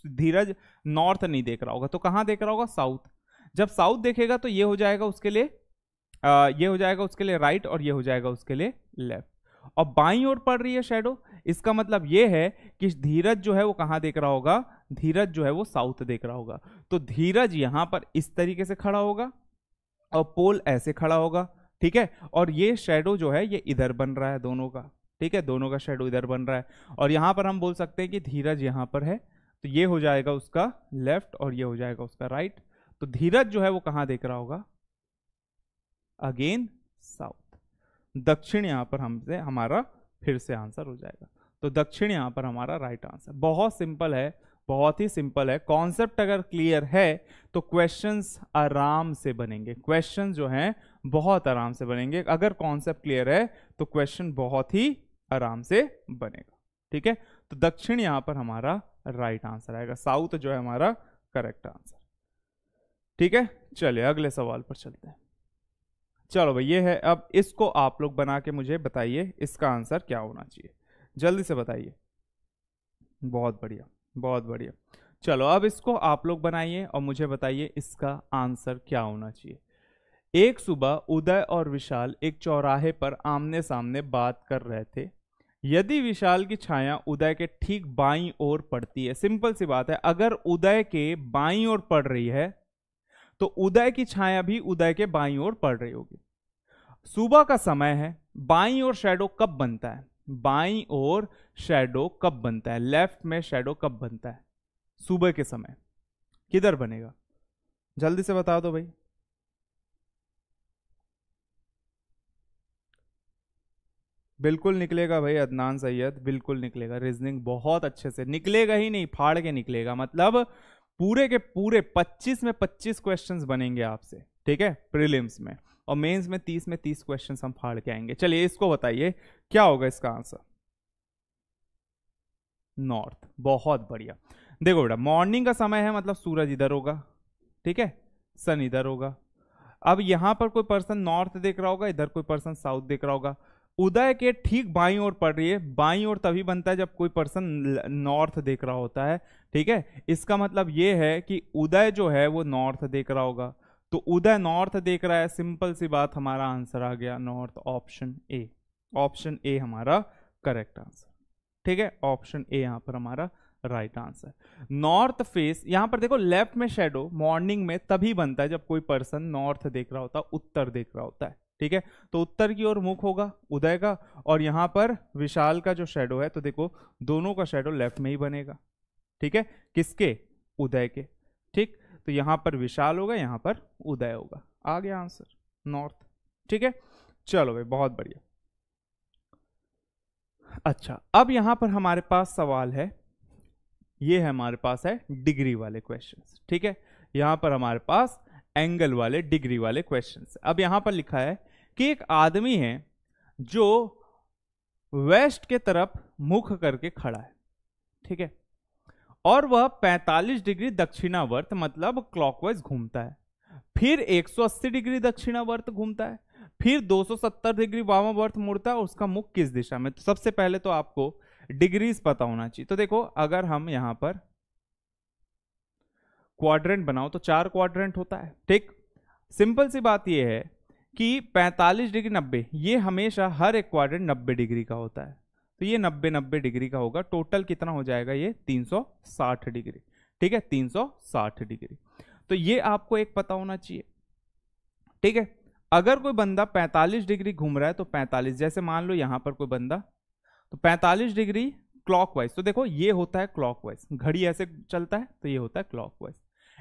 धीरज नॉर्थ नहीं देख रहा होगा तो कहां देख रहा होगा? साउथ। जब साउथ देखेगा तो ये हो जाएगा उसके लिए ये हो जाएगा उसके लिए राइट, और ये हो जाएगा उसके लिए लेफ्ट। और बाईं ओर पड़ रही है शैडो, इसका मतलब ये है कि धीरज जो है वो कहां देख रहा होगा? धीरज जो है वो साउथ देख रहा होगा। तो धीरज यहां पर इस तरीके से खड़ा होगा और पोल ऐसे खड़ा होगा। ठीक है, और ये शैडो जो है ये इधर बन रहा है दोनों का। ठीक है, दोनों का शैडो इधर बन रहा है। और यहां पर हम बोल सकते हैं कि धीरज यहां पर है, तो ये हो जाएगा उसका लेफ्ट और ये हो जाएगा उसका राइट। तो धीरज जो है वो कहां देख रहा होगा? Again south. दक्षिण यहां पर हमसे हमारा फिर से आंसर हो जाएगा। तो दक्षिण यहां पर हमारा राइट आंसर। बहुत सिंपल है, बहुत ही सिंपल है। कॉन्सेप्ट अगर क्लियर है तो क्वेश्चंस आराम से बनेंगे। क्वेश्चन जो हैं बहुत आराम से बनेंगे। अगर कॉन्सेप्ट क्लियर है तो क्वेश्चन बहुत ही आराम से बनेगा। ठीक है, तो दक्षिण यहां पर हमारा राइट आंसर आएगा, साउथ जो है हमारा करेक्ट आंसर। ठीक है, चलिए अगले सवाल पर चलते हैं। चलो भाई, ये है। अब इसको आप लोग बना के मुझे बताइए इसका आंसर क्या होना चाहिए, जल्दी से बताइए। बहुत बढ़िया, बहुत बढ़िया। चलो अब इसको आप लोग बनाइए और मुझे बताइए इसका आंसर क्या होना चाहिए। एक सुबह उदय और विशाल एक चौराहे पर आमने सामने बात कर रहे थे। यदि विशाल की छाया उदय के ठीक बाईं ओर पड़ती है, सिंपल सी बात है, अगर उदय के बाईं ओर पड़ रही है तो उदय की छाया भी उदय के बाईं ओर पड़ रही होगी। सुबह का समय है, बाईं ओर शैडो कब बनता है? बाईं ओर शैडो कब बनता है? लेफ्ट में शैडो कब बनता है? सुबह के समय किधर बनेगा? जल्दी से बता दो भाई। बिल्कुल निकलेगा भाई अदनान सैयद, बिल्कुल निकलेगा। रीजनिंग बहुत अच्छे से निकलेगा, ही नहीं फाड़ के निकलेगा। मतलब पूरे के पूरे 25 में 25 क्वेश्चंस बनेंगे आपसे। ठीक है, प्रीलिम्स में, और मेंस में 30 में 30 क्वेश्चंस हम फाड़ के आएंगे। चलिए इसको बताइए क्या होगा इसका आंसर? नॉर्थ। बहुत बढ़िया। देखो बेटा, मॉर्निंग का समय है मतलब सूरज इधर होगा। ठीक है, सन इधर होगा। अब यहां पर कोई पर्सन नॉर्थ देख रहा होगा, इधर कोई पर्सन साउथ देख रहा होगा। उदय के ठीक बाईं ओर पड़ रही है। बाईं ओर तभी बनता है जब कोई पर्सन नॉर्थ देख रहा होता है, ठीक है। इसका मतलब ये है कि उदय जो है वो नॉर्थ देख रहा होगा, तो उदय नॉर्थ देख रहा है, सिंपल सी बात, हमारा आंसर आ गया north, option A. Option A हमारा करेक्ट आंसर, ठीक है। ऑप्शन ए यहां पर हमारा राइट आंसर। नॉर्थ फेस, यहां पर देखो लेफ्ट में शेडो मॉर्निंग में तभी बनता है जब कोई पर्सन नॉर्थ देख रहा होता है, उत्तर देख रहा होता है, ठीक है। तो उत्तर की ओर मुख होगा उदय का, और यहां पर विशाल का जो शेडो है, तो देखो दोनों का शेडो लेफ्ट में ही बनेगा, ठीक है। किसके? उदय के, ठीक। तो यहां पर विशाल होगा, यहां पर उदय होगा, आ गया आंसर नॉर्थ, ठीक है। चलो भाई बहुत बढ़िया। अच्छा, अब यहां पर हमारे पास सवाल है, ये है हमारे पास है डिग्री वाले क्वेश्चंस, ठीक है। यहां पर हमारे पास एंगल वाले डिग्री वाले क्वेश्चंस। अब यहां पर लिखा है कि एक आदमी है जो वेस्ट के तरफ मुख करके खड़ा है, ठीक है, और वह 45 डिग्री दक्षिणावर्त मतलब क्लॉकवाइज घूमता है, फिर 180 डिग्री दक्षिणावर्त घूमता है, फिर 270 डिग्री वामावर्त मुड़ता है, और उसका मुख किस दिशा में। तो सबसे पहले तो आपको डिग्रीज पता होना चाहिए। तो देखो अगर हम यहां पर क्वाड्रेंट बनाओ तो 4 क्वाड्रेंट होता है, ठीक। सिंपल सी बात यह है कि 45 डिग्री 90, ये हमेशा हर एक क्वाड्रेंट 90 डिग्री का होता है, तो ये 90 डिग्री का होगा। टोटल कितना हो जाएगा? ये 360 डिग्री, ठीक है, 360 डिग्री। तो ये आपको एक पता होना चाहिए, ठीक है। अगर कोई बंदा 45 डिग्री घूम रहा है तो 45, जैसे मान लो यहां पर कोई बंदा, तो 45 डिग्री क्लॉकवाइज, तो देखो ये होता है क्लॉकवाइज, घड़ी ऐसे चलता है तो ये होता है क्लॉकवाइज।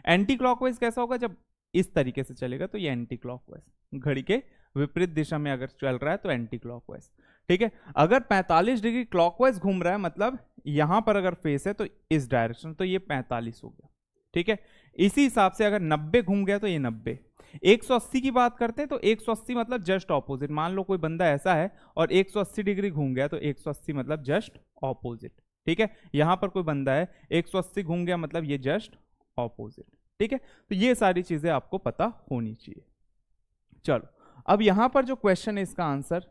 एंटी क्लॉकवाइज कैसा होगा? जब इस तरीके से चलेगा तो ये एंटी क्लॉकवाइज, घड़ी के विपरीत दिशा में अगर चल रहा है तो एंटी क्लॉकवाइज, ठीक है। अगर 45 डिग्री क्लॉकवाइज घूम रहा है, मतलब यहां पर अगर फेस है तो इस डायरेक्शन, तो ये 45 हो गया, ठीक है। इसी हिसाब से अगर 90 घूम गया तो ये 90। 180 की बात करते हैं तो 180 मतलब जस्ट ऑपोजिट। मान लो कोई बंदा ऐसा है और 180 डिग्री घूम गया तो 180 मतलब जस्ट ऑपोजिट, ठीक है। यहां पर कोई बंदा है 180 घूम गया मतलब ये जस्ट ऑपोजिट, ठीक है। तो ये सारी चीजें आपको पता होनी चाहिए। चलो अब यहां पर जो क्वेश्चन है इसका आंसर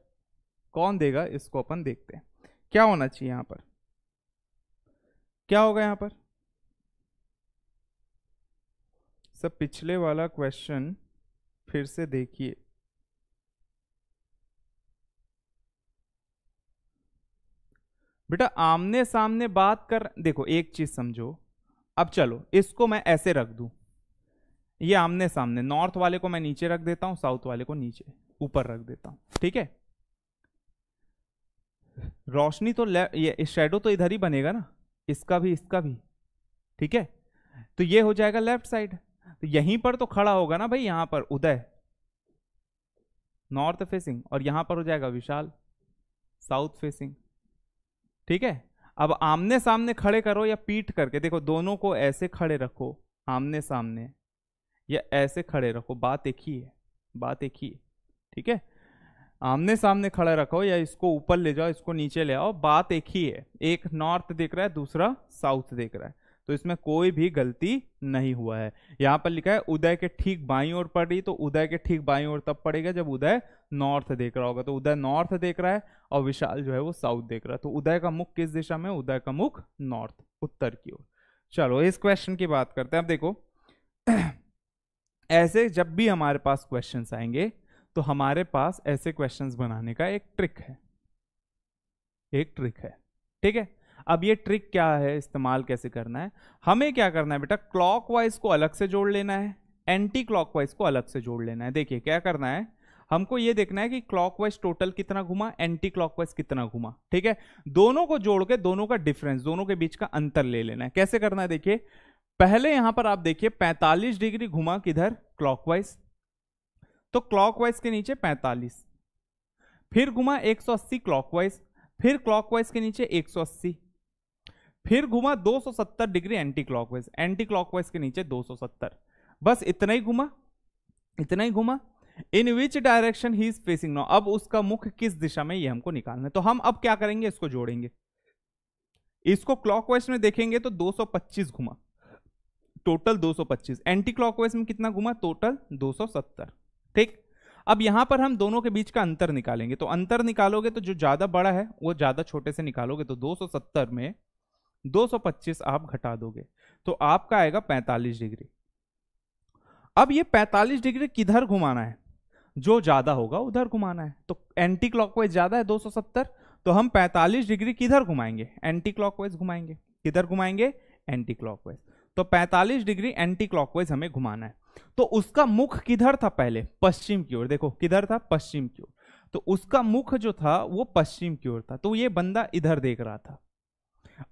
कौन देगा, इसको अपन देखते हैं। क्या होना चाहिए यहां पर? क्या होगा यहां पर? सब पिछले वाला क्वेश्चन फिर से देखिए। बेटा आमने सामने बात कर, देखो एक चीज समझो। अब चलो इसको मैं ऐसे रख दूं, ये आमने सामने, नॉर्थ वाले को मैं नीचे रख देता हूं, साउथ वाले को नीचे ऊपर रख देता हूं, ठीक है। रोशनी तो ये शेडो तो इधर ही बनेगा ना, इसका भी इसका भी, ठीक है। तो ये हो जाएगा लेफ्ट साइड, तो यहीं पर तो खड़ा होगा ना भाई, यहां पर उदय नॉर्थ फेसिंग, और यहां पर हो जाएगा विशाल साउथ फेसिंग, ठीक है। अब आमने सामने खड़े करो या पीठ करके, देखो दोनों को ऐसे खड़े रखो आमने सामने, या ऐसे खड़े रखो, बात एक ही है, बात एक ही है, ठीक है। आमने सामने खड़ा रखो या इसको ऊपर ले जाओ, इसको नीचे ले आओ, बात एक ही है। एक नॉर्थ देख रहा है, दूसरा साउथ देख रहा है, तो इसमें कोई भी गलती नहीं हुआ है। यहां पर लिखा है उदय के ठीक बाईं ओर पड़ रही, तो उदय के ठीक बाईं ओर तब पड़ेगा जब उदय नॉर्थ देख रहा होगा। तो उदय नॉर्थ देख रहा है और विशाल जो है वो साउथ देख रहा है, तो उदय का मुख किस दिशा में? उदय का मुख नॉर्थ, उत्तर की ओर। चलो इस क्वेश्चन की बात करते हैं। अब देखो ऐसे जब भी हमारे पास क्वेश्चंस आएंगे तो हमारे पास ऐसे क्वेश्चंस बनाने का एक ट्रिक है, एक ट्रिक है, ठीक है। अब ये ट्रिक क्या है, इस्तेमाल कैसे करना है? हमें क्या करना है बेटा, क्लॉकवाइज को अलग से जोड़ लेना है, एंटी क्लॉकवाइज को अलग से जोड़ लेना है। देखिए क्या करना है, हमको ये देखना है कि क्लॉकवाइज टोटल कितना घुमा, एंटी क्लॉकवाइज कितना घुमा, ठीक है। दोनों को जोड़ के दोनों का डिफरेंस, दोनों के बीच का अंतर ले लेना है। कैसे करना है देखिए, पहले यहां पर आप देखिए 45 डिग्री घुमा किधर? क्लॉकवाइज, तो क्लॉकवाइज के नीचे 45, फिर घुमा 180 क्लॉकवाइज, फिर क्लॉकवाइज के नीचे 180, फिर घुमा 270 degree anti clockwise, anti clockwise के नीचे 270। बस इतना ही घुमा, इतना ही घुमा। In which direction he is facing now, अब उसका मुख किस दिशा में ये हमको निकालना है। तो हम अब क्या करेंगे, इसको जोड़ेंगे। इसको क्लॉकवाइज में देखेंगे तो 225 घुमा, टोटल 225। एंटी क्लॉकवाइज में कितना घुमा? टोटल 270, ठीक। अब यहां पर हम दोनों के बीच का अंतर निकालेंगे, तो अंतर निकालोगे तो जो ज्यादा बड़ा है वो ज्यादा छोटे से निकालोगे, तो 270 में 225 आप घटा दोगे तो आपका आएगा 45 डिग्री। अब ये 45 डिग्री किधर घुमाना है, जो ज्यादा होगा उधर घुमाना है, तो एंटी क्लॉकवाइज ज्यादा है 270, तो हम 45 डिग्री किधर घुमाएंगे, एंटी क्लॉकवाइज घुमाएंगे। किधर घुमाएंगे, एंटी क्लॉकवाइज। तो 45 डिग्री एंटी क्लॉकवाइज हमें घुमाना है। तो उसका मुख किधर था पहले, पश्चिम की ओर, देखो किधर था, पश्चिम की ओर, तो उसका मुख जो था वो पश्चिम की ओर था, तो ये बंदा इधर देख रहा था।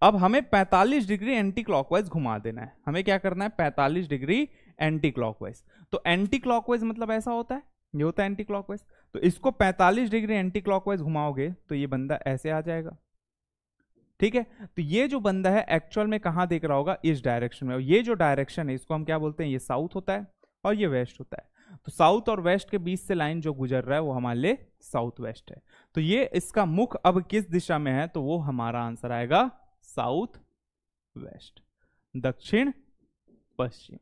अब हमें 45 डिग्री एंटी क्लॉकवाइज घुमा देना है। हमें क्या करना है, 45 डिग्री एंटी क्लॉकवाइज। तो एंटी क्लॉकवाइज मतलब ऐसा होता है, ये होता है एंटी क्लॉकवाइज। तो इसको 45 डिग्री एंटी क्लॉकवाइज घुमाओगे तो ये बंदा ऐसे आ जाएगा। ठीक है, तो ये जो बंदा है एक्चुअल में कहां देख रहा होगा, इस डायरेक्शन में। और ये जो डायरेक्शन है इसको हम क्या बोलते हैं, ये साउथ होता है और ये वेस्ट होता है। तो साउथ और वेस्ट के बीच से लाइन जो गुजर रहा है वो हमारे लिए साउथ वेस्ट है। तो ये इसका मुख अब किस दिशा में है, तो वो हमारा आंसर आएगा साउथ वेस्ट, दक्षिण पश्चिम।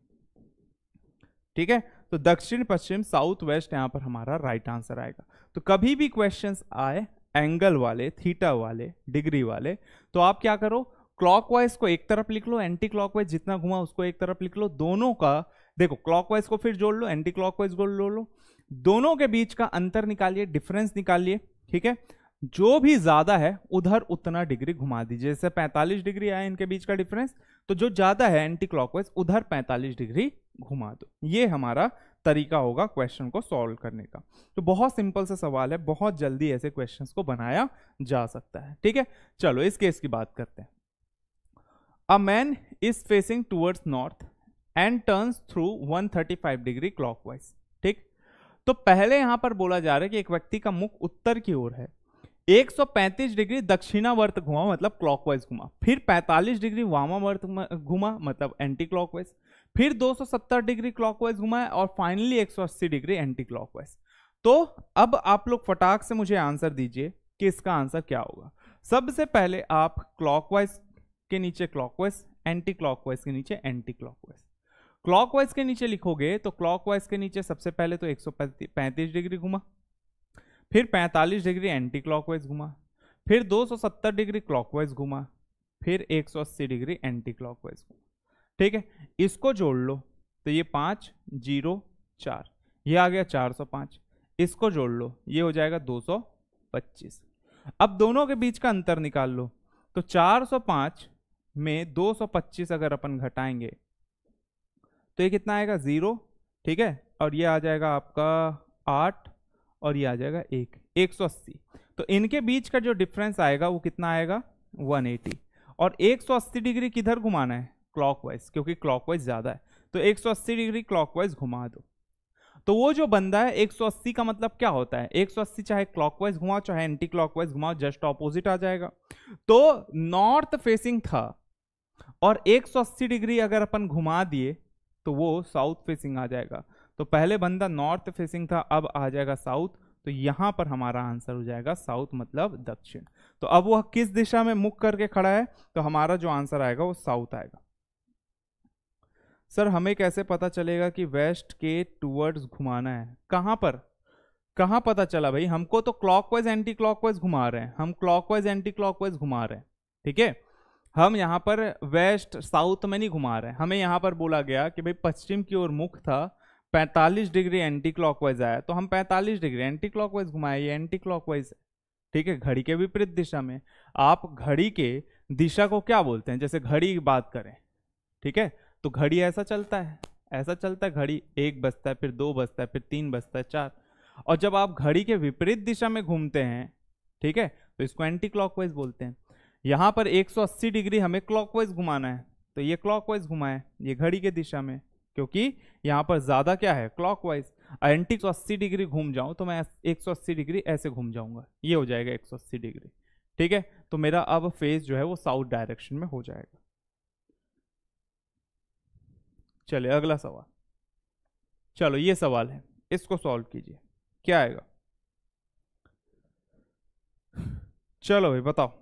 ठीक है, तो दक्षिण पश्चिम, साउथ वेस्ट यहां पर हमारा राइट आंसर आएगा। तो कभी भी क्वेश्चंस आए एंगल वाले, थीटा वाले, डिग्री वाले, तो आप क्या करो, क्लॉकवाइज को एक तरफ लिख लो, एंटी क्लॉकवाइज जितना घुमा उसको एक तरफ लिख लो, दोनों का देखो क्लॉकवाइज को फिर जोड़ लो, एंटी क्लॉकवाइज को जोड़ लो, दोनों के बीच का अंतर निकालिए, डिफरेंस निकालिए। ठीक है, जो भी ज्यादा है उधर उतना डिग्री घुमा दीजिए। जैसे 45 डिग्री आए इनके बीच का डिफरेंस, तो जो ज्यादा है एंटी क्लॉकवाइज उधर 45 डिग्री घुमा दो। ये हमारा तरीका होगा क्वेश्चन को सॉल्व करने का। तो बहुत सिंपल सा सवाल है, बहुत जल्दी ऐसे क्वेश्चंस को बनाया जा सकता है। ठीक है, चलो इस केस की बात करते हैं। A man is facing towards north and turns through 135 degree clockwise. ठीक, तो पहले यहां पर बोला जा रहा है कि एक व्यक्ति का मुख उत्तर की ओर है, 135 डिग्री दक्षिणावर्त घुमा मतलब क्लॉकवाइज घुमा, फिर 45 डिग्री वामावर्त घुमा मतलब एंटी क्लॉकवाइज, फिर 270 डिग्री क्लॉकवाइज घुमा और फाइनली 180 डिग्री एंटी क्लॉकवाइज। तो अब आप लोग फटाक से मुझे आंसर दीजिए कि इसका आंसर क्या होगा। सबसे पहले आप क्लॉकवाइज के नीचे क्लॉकवाइज, एंटी क्लॉकवाइज के नीचे एंटी क्लॉकवाइज। क्लॉकवाइज के नीचे लिखोगे तो क्लॉकवाइज के नीचे सबसे पहले तो 135 डिग्री घुमा, फिर 45 डिग्री एंटी क्लॉकवाइज घुमा, फिर 270 डिग्री क्लॉकवाइज घुमा, फिर 180 डिग्री एंटी क्लॉकवाइज घुमा। ठीक है, इसको जोड़ लो तो ये 5 0 4, ये आ गया 405, इसको जोड़ लो ये हो जाएगा 225। अब दोनों के बीच का अंतर निकाल लो, तो 405 में 225 अगर अपन घटाएंगे तो ये कितना आएगा 0। ठीक है, और ये आ जाएगा आपका 8 और ये आ जाएगा 180। तो इनके बीच का जो डिफरेंस आएगा वो कितना आएगा 180। और 180 डिग्री किधर घुमाना है, क्लॉकवाइज, क्योंकि क्लॉकवाइज ज्यादा है, तो 180 डिग्री क्लॉकवाइज घुमा दो। तो वो जो बंदा है 180 का मतलब क्या होता है, 180 चाहे क्लॉकवाइज घुमाओ चाहे एंटी क्लॉकवाइज घुमाओ जस्ट ऑपोजिट आ जाएगा। तो नॉर्थ फेसिंग था और 180 डिग्री अगर अपन घुमा दिए तो वो साउथ फेसिंग आ जाएगा। तो पहले बंदा नॉर्थ फेसिंग था, अब आ जाएगा साउथ, तो यहां पर हमारा आंसर हो जाएगा साउथ मतलब दक्षिण। तो अब वह किस दिशा में मुख करके खड़ा है, तो हमारा जो आंसर आएगा वो साउथ आएगा। सर हमें कैसे पता चलेगा कि वेस्ट के टूवर्ड्स घुमाना है, कहां पर, कहां पता चला भाई, हमको तो क्लॉकवाइज एंटी क्लॉकवाइज घुमा रहे हैं, हम क्लॉकवाइज एंटी क्लॉकवाइज घुमा रहे हैं। ठीक है, हम यहां पर वेस्ट साउथ में नहीं घुमा रहे हैं, हमें यहां पर बोला गया कि भाई पश्चिम की ओर मुख था, 45 डिग्री एंटी क्लॉकवाइज आया तो हम 45 डिग्री एंटी क्लॉकवाइज घुमाए, ये एंटी क्लॉकवाइज है। ठीक है, घड़ी के विपरीत दिशा में। आप घड़ी के दिशा को क्या बोलते हैं, जैसे घड़ी की बात करें, ठीक है, तो घड़ी ऐसा चलता है, ऐसा चलता है घड़ी, 1 बजता है, फिर 2 बजता है, फिर 3 बजता है, 4। और जब आप घड़ी के विपरीत दिशा में घूमते हैं, ठीक है, तो इसको एंटी क्लॉकवाइज बोलते हैं। यहां पर 180 डिग्री हमें क्लॉकवाइज घुमाना है, तो ये क्लॉकवाइज घुमाए, ये घड़ी के दिशा में, क्योंकि यहां पर ज्यादा क्या है, क्लॉकवाइज। एंटी 180 डिग्री घूम जाऊं तो मैं 180 डिग्री ऐसे घूम जाऊंगा, ये हो जाएगा 180 डिग्री। ठीक है, तो मेरा अब फेस जो है वो साउथ डायरेक्शन में हो जाएगा। चलिए अगला सवाल, चलो ये सवाल है, इसको सॉल्व कीजिए, क्या आएगा, चलो भाई बताओ।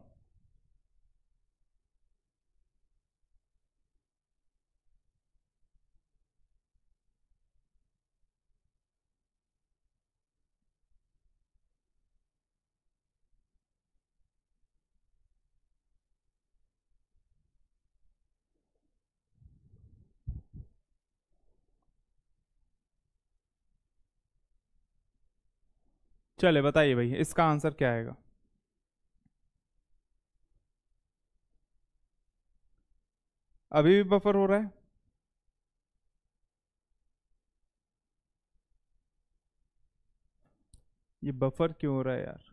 चले बताइए भाई इसका आंसर क्या आएगा। अभी भी बफर हो रहा है। ये बफर क्यों हो रहा है यार।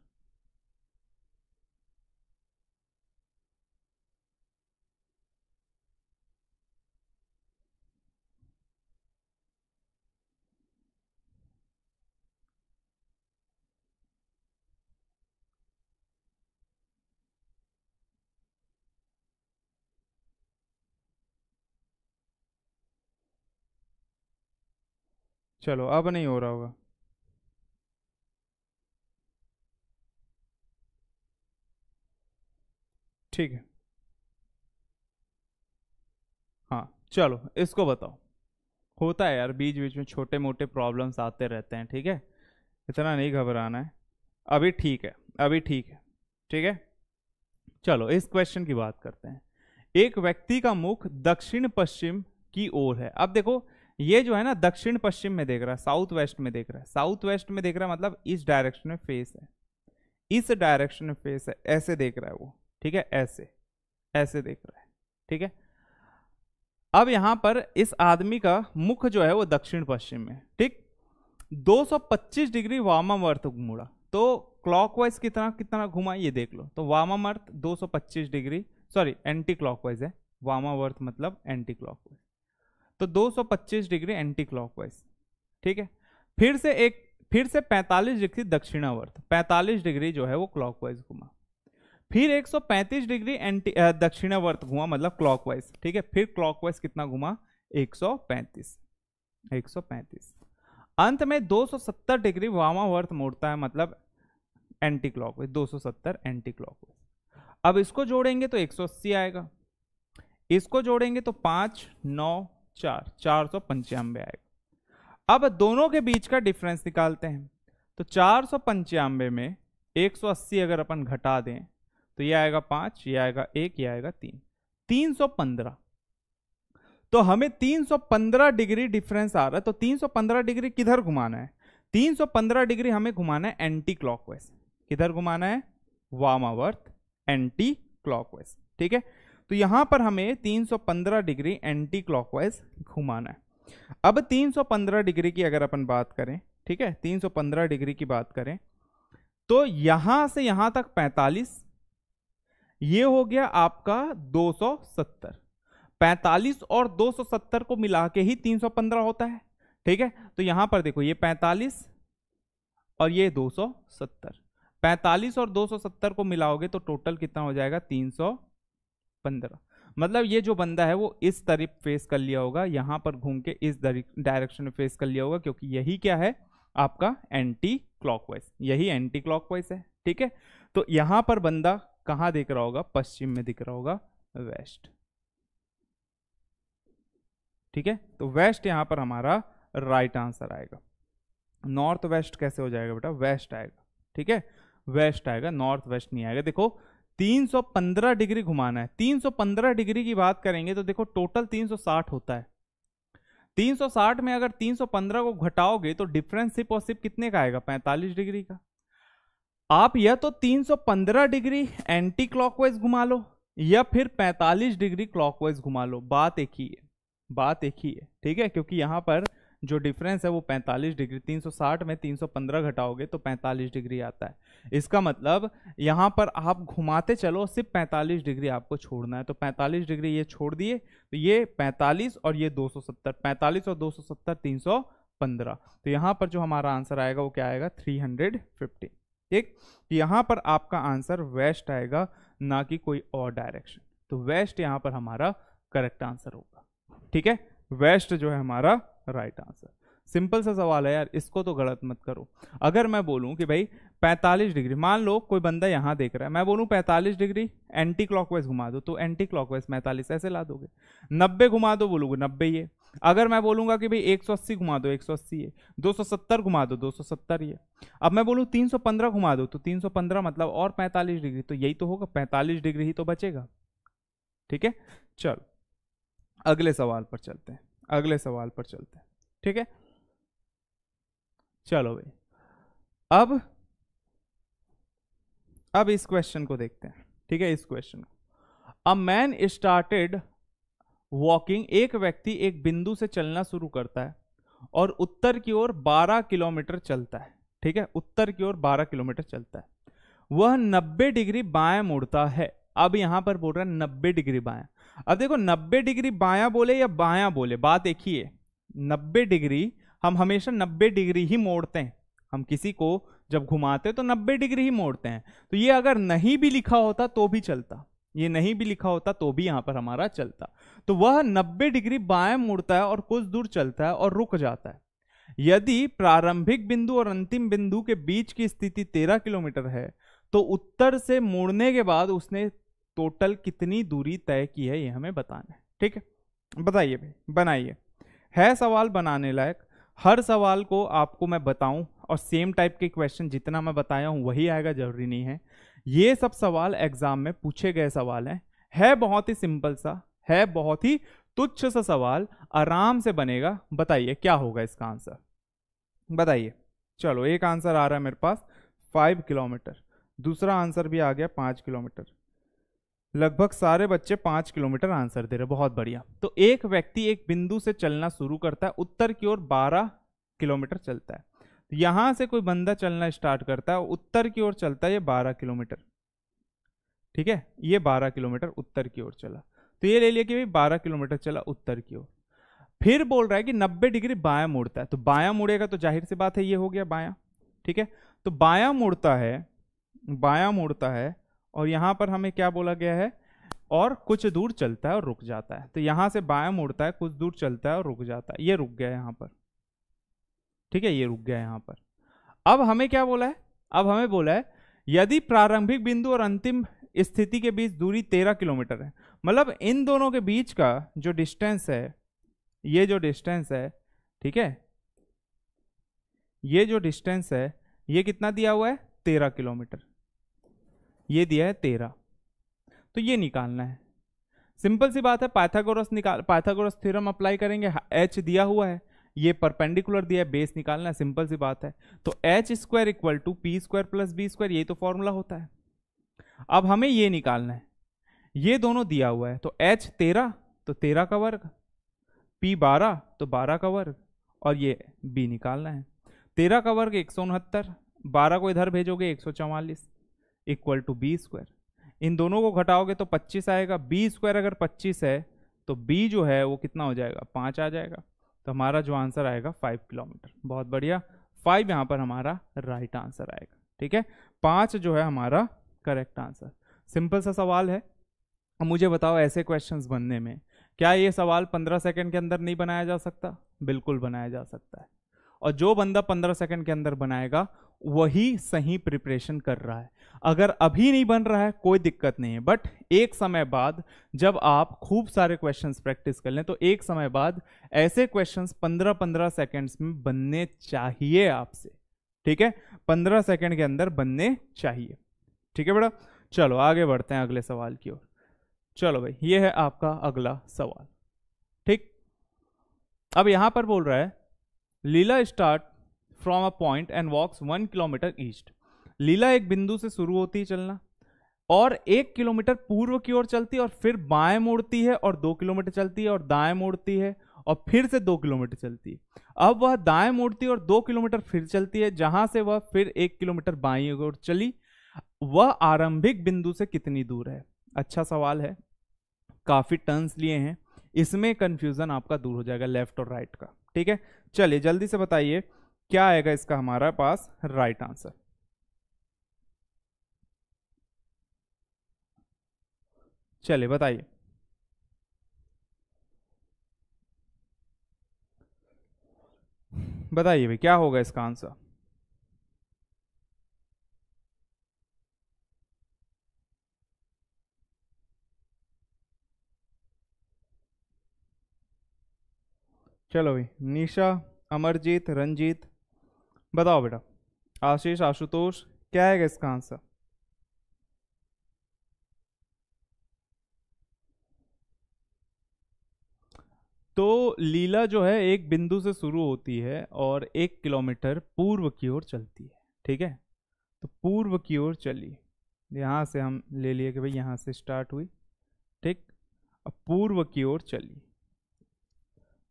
चलो अब नहीं हो रहा होगा। ठीक है। हाँ चलो इसको बताओ। होता है यार बीच बीच में छोटे मोटे प्रॉब्लम्स आते रहते हैं, ठीक है, इतना नहीं घबराना है। अभी ठीक है, अभी ठीक है, ठीक है। चलो इस क्वेश्चन की बात करते हैं। एक व्यक्ति का मुख दक्षिण पश्चिम की ओर है। अब देखो ये जो है ना दक्षिण पश्चिम में देख रहा है, साउथ वेस्ट में देख रहा है, साउथ वेस्ट में देख रहा है मतलब इस डायरेक्शन में फेस है, इस डायरेक्शन में फेस है, ऐसे देख रहा है वो, ठीक है, ऐसे ऐसे देख रहा है, ठीक है। अब यहां पर इस आदमी का मुख जो है वो दक्षिण पश्चिम में, ठीक। 225 डिग्री वामावर्त मुड़ा, तो क्लॉकवाइज कितना कितना घुमा ये देख लो। तो वामावर्त 225 डिग्री, सॉरी एंटी क्लॉकवाइज है, वामावर्त मतलब एंटी क्लॉकवाइज, तो 225 डिग्री एंटी क्लॉकवाइज, ठीक है। फिर से 45 डिग्री दक्षिणावर्त, 45 डिग्री जो है वो क्लॉकवाइज घुमा। फिर 135 डिग्री एंटी दक्षिणावर्त घुमा मतलब क्लॉकवाइज, ठीक है। फिर क्लॉकवाइज कितना घुमा 135, 135। अंत में 270 डिग्री वामावर्त मोड़ता है मतलब एंटी क्लॉकवाइज, 270 एंटी क्लॉकवाइज। अब इसको जोड़ेंगे तो 180 आएगा, इसको जोड़ेंगे तो 5 9 4 495 आएगा। अब दोनों के बीच का डिफरेंस निकालते हैं, तो 495 में 180 अगर अपन घटा दें तो ये आएगा 5, ये आएगा 1, ये आएगा 3, 315। तो हमें 315 डिग्री डिफरेंस आ रहा है, तो 315 डिग्री किधर घुमाना है, 315 डिग्री हमें घुमाना है एंटी क्लॉकवाइज। किधर घुमाना है, वामावर्त एंटी क्लॉकवाइज, ठीक है। तो यहां पर हमें 315 डिग्री एंटी क्लॉकवाइज घुमाना है। अब 315 डिग्री की अगर अपन बात करें, ठीक है, 315 डिग्री की बात करें तो यहां से यहां तक 45, ये हो गया आपका 270, 45 और 270 को मिला के ही 315 होता है, ठीक है। तो यहां पर देखो ये 45 और ये 270, 45 और 270 को मिलाओगे तो टोटल कितना हो जाएगा 315। मतलब ये जो बंदा है वो इस तरफ फेस कर लिया होगा, यहां पर घूम के इस डायरेक्शन में फेस कर लिया होगा, क्योंकि यही क्या है आपका एंटी क्लॉकवाइज, यही एंटी क्लॉकवाइज है, ठीक है। तो यहां पर बंदा कहां दिख रहा होगा, पश्चिम में दिख रहा होगा, वेस्ट, ठीक है। तो वेस्ट यहां पर हमारा राइट आंसर आएगा। नॉर्थ वेस्ट कैसे हो जाएगा बेटा, वेस्ट आएगा, ठीक है, वेस्ट आएगा, नॉर्थ वेस्ट नहीं आएगा। देखो 315 डिग्री घुमाना है, 315 डिग्री की बात करेंगे तो देखो टोटल 360 होता है, 360 में अगर 315 को घटाओगे तो डिफरेंस सिर्फ और सिर्फ कितने का आएगा, 45 डिग्री का। आप या तो 315 डिग्री एंटी क्लॉकवाइज घुमा लो या फिर 45 डिग्री क्लॉकवाइज घुमा लो, बात एक ही है, बात एक ही है, ठीक है। क्योंकि यहां पर जो डिफरेंस है वो 45 डिग्री, 360 में 315 घटाओगे तो 45 डिग्री आता है। इसका मतलब यहां पर आप घुमाते चलो, सिर्फ 45 डिग्री आपको छोड़ना है, तो 45 डिग्री ये छोड़ दिए तो ये 45 और ये 270, 45 और 270 315। तो यहां पर जो हमारा आंसर आएगा वो क्या आएगा 350, ठीक। यहां पर आपका आंसर वेस्ट आएगा, ना कि कोई और डायरेक्शन। तो वेस्ट यहां पर हमारा करेक्ट आंसर होगा, ठीक है, वेस्ट जो है हमारा राइट आंसर। सिंपल सा सवाल है यार, इसको तो गलत मत करो। अगर मैं बोलूं कि भाई 45 डिग्री, मान लो कोई बंदा यहां देख रहा है, मैं बोलूं 45 डिग्री एंटी क्लॉकवाइज घुमा दो, तो एंटी क्लॉकवाइज 45 ऐसे ला दोगे, 90 घुमा दो बोलोगे 90 ये। अगर मैं बोलूंगा कि भाई 180 घुमा दो 180 है, 270 घुमा दो 270 ये। अब मैं बोलूं 315 घुमा दो तो 315 मतलब और 45 डिग्री, तो यही तो होगा, 45 डिग्री ही तो बचेगा, ठीक है। चलो अगले सवाल पर चलते हैं, अगले सवाल पर चलते हैं, ठीक है। चलो भाई अब अब इस क्वेश्चन को देखते हैं, ठीक है। इस क्वेश्चन को, अ मैन स्टार्टेड वॉकिंग, एक व्यक्ति एक बिंदु से चलना शुरू करता है और उत्तर की ओर 12 किलोमीटर चलता है, ठीक है। उत्तर की ओर 12 किलोमीटर चलता है, वह 90 डिग्री बाएं मुड़ता है। अब यहां पर बोल रहा है 90 डिग्री बाएं। अब देखो 90 डिग्री बायां बोले या बायां बोले, बात एक ही है। 90 डिग्री हम हमेशा 90 डिग्री ही मोड़ते हैं, हम किसी को जब घुमाते हैं तो 90 डिग्री ही मोड़ते हैं। तो ये अगर नहीं भी लिखा होता तो भी चलता, ये नहीं भी लिखा होता तो भी यहां पर हमारा चलता। तो वह 90 डिग्री बाएं मुड़ता है और कुछ दूर चलता है और रुक जाता है। यदि प्रारंभिक बिंदु और अंतिम बिंदु के बीच की स्थिति 13 किलोमीटर है तो उत्तर से मुड़ने के बाद उसने टोटल कितनी दूरी तय की है, ये हमें बताना है, ठीक है। बताइए भाई, बनाइए। है सवाल बनाने लायक, हर सवाल को आपको मैं बताऊं और सेम टाइप के क्वेश्चन जितना मैं बताया हूं वही आएगा, जरूरी नहीं है। ये सब सवाल एग्जाम में पूछे गए सवाल हैं, है बहुत ही सिंपल सा, है बहुत ही तुच्छ सा सवाल, आराम से बनेगा। बताइए क्या होगा इसका आंसर, बताइए। चलो एक आंसर आ रहा है मेरे पास 5 किलोमीटर, दूसरा आंसर भी आ गया 5 किलोमीटर। लगभग सारे बच्चे 5 किलोमीटर आंसर दे रहे, बहुत बढ़िया। तो एक व्यक्ति एक बिंदु से चलना शुरू करता है, उत्तर की ओर 12 किलोमीटर चलता है। तो यहां से कोई बंदा चलना स्टार्ट करता है, उत्तर की ओर चलता है ये 12 किलोमीटर, ठीक है। ये 12 किलोमीटर उत्तर की ओर चला, तो ये ले लिया कि भाई 12 किलोमीटर चला उत्तर की ओर। फिर बोल रहा है कि 90 डिग्री बायां मुड़ता है, तो बायां मुड़ेगा तो जाहिर सी बात है ये हो गया बायां, ठीक है। तो बायां मुड़ता है, बायां मुड़ता है, और यहां पर हमें क्या बोला गया है, और कुछ दूर चलता है और रुक जाता है। तो यहां से बायां मुड़ता है, कुछ दूर चलता है और रुक जाता है, ये रुक गया यहां पर, ठीक है, ये रुक गया यहां पर। अब हमें क्या बोला है, अब हमें बोला है यदि प्रारंभिक बिंदु और अंतिम स्थिति के बीच दूरी 13 किलोमीटर है, मतलब इन दोनों के बीच का जो डिस्टेंस है, ये जो डिस्टेंस है, ठीक है, ये जो डिस्टेंस है ये कितना दिया हुआ है, 13 किलोमीटर, ये दिया है 13। तो ये निकालना है, सिंपल सी बात है। पाइथागोरस थ्योरम अप्लाई करेंगे, h दिया हुआ है, ये परपेंडिकुलर दिया है, बेस निकालना है, सिंपल सी बात है। तो H square equal to P square plus B square, ये तो फॉर्मूला होता है। अब हमें ये निकालना है, ये दोनों दिया हुआ है, तो h 13 तो 13 का वर्ग, p 12 तो 12 का वर्ग, और ये b निकालना है। 13 का वर्ग 169, 12 को इधर भेजोगे 144 इक्वल टू बी स्क्वायर। इन दोनों को घटाओगे तो 25 आएगा, बी स्क्वायर अगर 25 है तो बी जो है वो कितना हो जाएगा, 5 आ जाएगा। तो हमारा जो आंसर आएगा 5 किलोमीटर, बहुत बढ़िया। 5 यहाँ पर हमारा राइट आंसर आएगा, ठीक है। 5 जो है हमारा करेक्ट आंसर। सिंपल सा सवाल है। अब मुझे बताओ ऐसे क्वेश्चंस बनने में क्या ये सवाल 15 सेकंड के अंदर नहीं बनाया जा सकता? बिल्कुल बनाया जा सकता है। और जो बंदा 15 सेकंड के अंदर बनाएगा वही सही प्रिपरेशन कर रहा है। अगर अभी नहीं बन रहा है कोई दिक्कत नहीं है, बट एक समय बाद जब आप खूब सारे क्वेश्चंस प्रैक्टिस कर लें तो एक समय बाद ऐसे क्वेश्चंस 15-15 सेकंड्स में बनने चाहिए आपसे, ठीक है। 15 सेकंड के अंदर बनने चाहिए, ठीक है बेटा। चलो आगे बढ़ते हैं अगले सवाल की ओर। चलो भाई, ये है आपका अगला सवाल, ठीक। अब यहां पर बोल रहा है Leela start from a point and walks 1 kilometre east. Leela एक बिंदु से शुरू होती है चलना और 1 किलोमीटर पूर्व की ओर चलती है और फिर बाएं मुड़ती है और 2 किलोमीटर चलती है और दाएं मुड़ती है और फिर से 2 किलोमीटर चलती है। अब वह दाएं मुड़ती है और 2 किलोमीटर फिर चलती है, जहां से वह फिर 1 किलोमीटर बाईं ओर चली। वह आरंभिक बिंदु से कितनी दूर है? अच्छा सवाल है, काफी टर्न्स लिए हैं, इसमें कंफ्यूजन आपका दूर हो जाएगा लेफ्ट और राइट का, ठीक है। चलिए जल्दी से बताइए क्या आएगा इसका हमारा पास राइट आंसर। चलिए बताइए, बताइए भाई क्या होगा इसका आंसर। चलो भाई, निशा, अमरजीत, रंजीत, बताओ बेटा। आशीष, आशुतोष, क्या है इसका आंसर? तो लीला जो है एक बिंदु से शुरू होती है और 1 किलोमीटर पूर्व की ओर चलती है, ठीक है। तो पूर्व की ओर चली, यहाँ से हम ले लिए कि भाई यहाँ से स्टार्ट हुई, ठीक, अब पूर्व की ओर चली,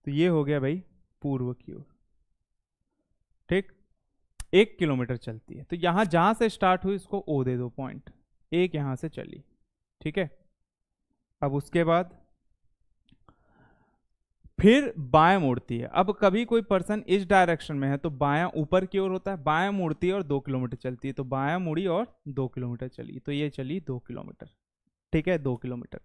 तो ये हो गया भाई पूर्व की ओर, ठीक, 1 किलोमीटर चलती है, तो यहाँ जहाँ से स्टार्ट हुई इसको ओ दे दो, पॉइंट एक यहाँ से चली, ठीक है। अब उसके बाद फिर बाएं मुड़ती है। अब कभी कोई पर्सन इस डायरेक्शन में है तो बायां ऊपर की ओर होता है, बायां मुड़ती है और 2 किलोमीटर चलती है, तो बायां मुड़ी और 2 किलोमीटर चली, तो ये चली 2 किलोमीटर, ठीक है, 2 किलोमीटर।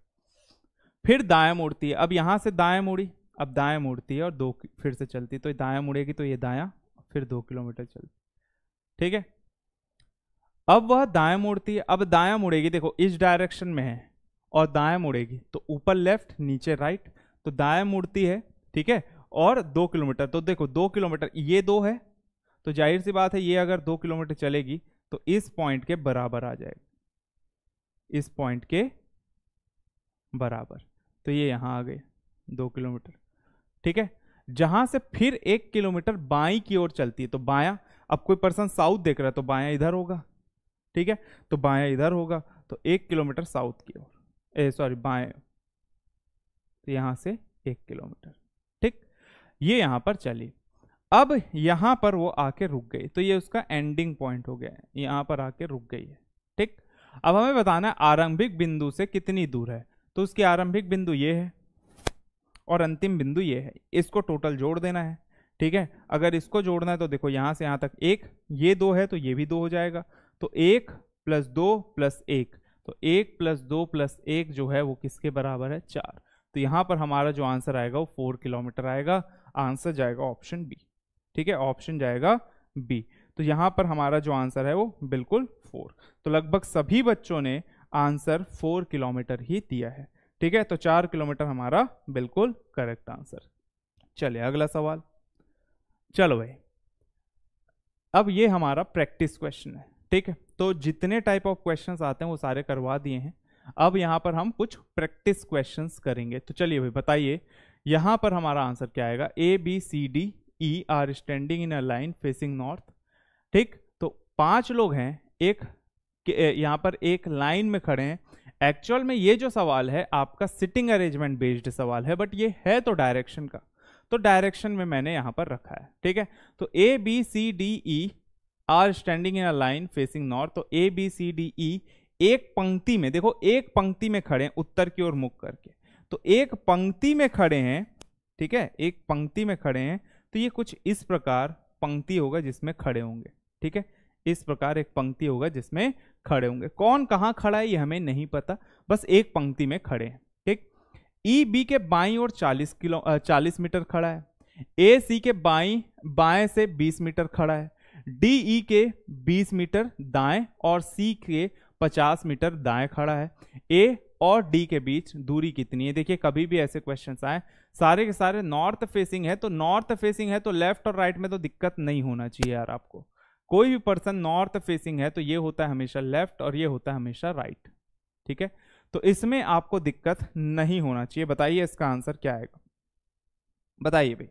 फिर दाएं मुड़ती है, अब यहां से दाएं मुड़ी, अब दाएं मुड़ती है और फिर से चलती, तो दाएं मुड़ेगी तो ये दायां, फिर 2 किलोमीटर चलती, ठीक है। अब वह दाएं मुड़ती है, अब दायां मुड़ेगी, देखो इस डायरेक्शन में है और दाएं मुड़ेगी तो ऊपर लेफ्ट नीचे राइट, तो दाएं मुड़ती है, ठीक है, और 2 किलोमीटर, तो देखो 2 किलोमीटर, ये 2 है, तो जाहिर सी बात है ये अगर 2 किलोमीटर चलेगी तो इस पॉइंट के बराबर आ जाएगा, इस पॉइंट के बराबर, तो ये यहां आ गए 2 किलोमीटर, ठीक है। जहां से फिर 1 किलोमीटर बाई की ओर चलती है, तो बायां, अब कोई पर्सन साउथ देख रहा है तो बायां इधर होगा, ठीक है, तो बायां इधर होगा, तो 1 किलोमीटर साउथ की ओर, सॉरी बाएं, तो यहां से 1 किलोमीटर, ठीक, ये यहां पर चली। अब यहां पर वो आके रुक गई, तो ये उसका एंडिंग पॉइंट हो गया है, यहां पर आके रुक गई है, ठीक। अब हमें बताना है आरंभिक बिंदु से कितनी दूर है, तो उसकी आरंभिक बिंदु ये है और अंतिम बिंदु ये है, इसको टोटल जोड़ देना है, ठीक है। अगर इसको जोड़ना है तो देखो यहां से यहां तक 1, ये 2 है तो ये भी 2 हो जाएगा, तो 1 + 2 + 1, तो 1 + 2 + 1 जो है वो किसके बराबर है, 4, तो यहां पर हमारा जो आंसर आएगा वो 4 किलोमीटर आएगा, आंसर जाएगा ऑप्शन बी, ठीक है, ऑप्शन जाएगा बी, तो यहां पर हमारा जो आंसर है वो बिल्कुल 4, तो लगभग सभी बच्चों ने आंसर 4 किलोमीटर ही दिया है, ठीक है, तो 4 किलोमीटर हमारा बिल्कुल करेक्ट आंसर। चलिए अगला सवाल, चलो भाई, अब ये हमारा प्रैक्टिस क्वेश्चन है, ठीक है, तो जितने टाइप ऑफ क्वेश्चंस आते हैं वो सारे करवा दिए हैं, अब यहां पर हम कुछ प्रैक्टिस क्वेश्चंस करेंगे, तो चलिए भाई बताइए यहां पर हमारा आंसर क्या आएगा, ABCDE are standing in a line facing north, ठीक, तो 5 लोग हैं, एक यहां पर एक लाइन में खड़े हैं, एक्चुअल में ये जो सवाल है आपका सिटिंग अरेंजमेंट बेस्ड सवाल है, बट ये है तो डायरेक्शन का, तो डायरेक्शन में मैंने यहां पर रखा है, ठीक है, तो ABCDE are standing in a line facing north, तो ABCDE एक पंक्ति में, देखो एक पंक्ति में खड़े हैं उत्तर की ओर मुख करके, तो एक पंक्ति में खड़े हैं, ठीक है, एक पंक्ति में खड़े हैं, तो ये कुछ इस प्रकार पंक्ति होगा जिसमें खड़े होंगे, ठीक है, इस प्रकार एक पंक्ति होगा जिसमें खड़े होंगे, कौन कहां खड़ा है ये हमें नहीं पता, बस एक पंक्ति में खड़े हैं, ठीक। EB के बाईं ओर 40 मीटर खड़ा है, AC के बाएं से 20 मीटर खड़ा है, DE के 20 मीटर दाएं और C के 50 मीटर दाएं खड़ा है, A और D के बीच दूरी कितनी है, देखिए कभी भी ऐसे क्वेश्चंस आए सारे के सारे नॉर्थ फेसिंग है, तो नॉर्थ फेसिंग है तो लेफ्ट और राइट में तो दिक्कत नहीं होना चाहिए यार, आपको कोई भी पर्सन नॉर्थ फेसिंग है तो ये होता है हमेशा लेफ्ट और ये होता है हमेशा राइट, ठीक है, तो इसमें आपको दिक्कत नहीं होना चाहिए। बताइए इसका आंसर क्या आएगा, बताइए भाई,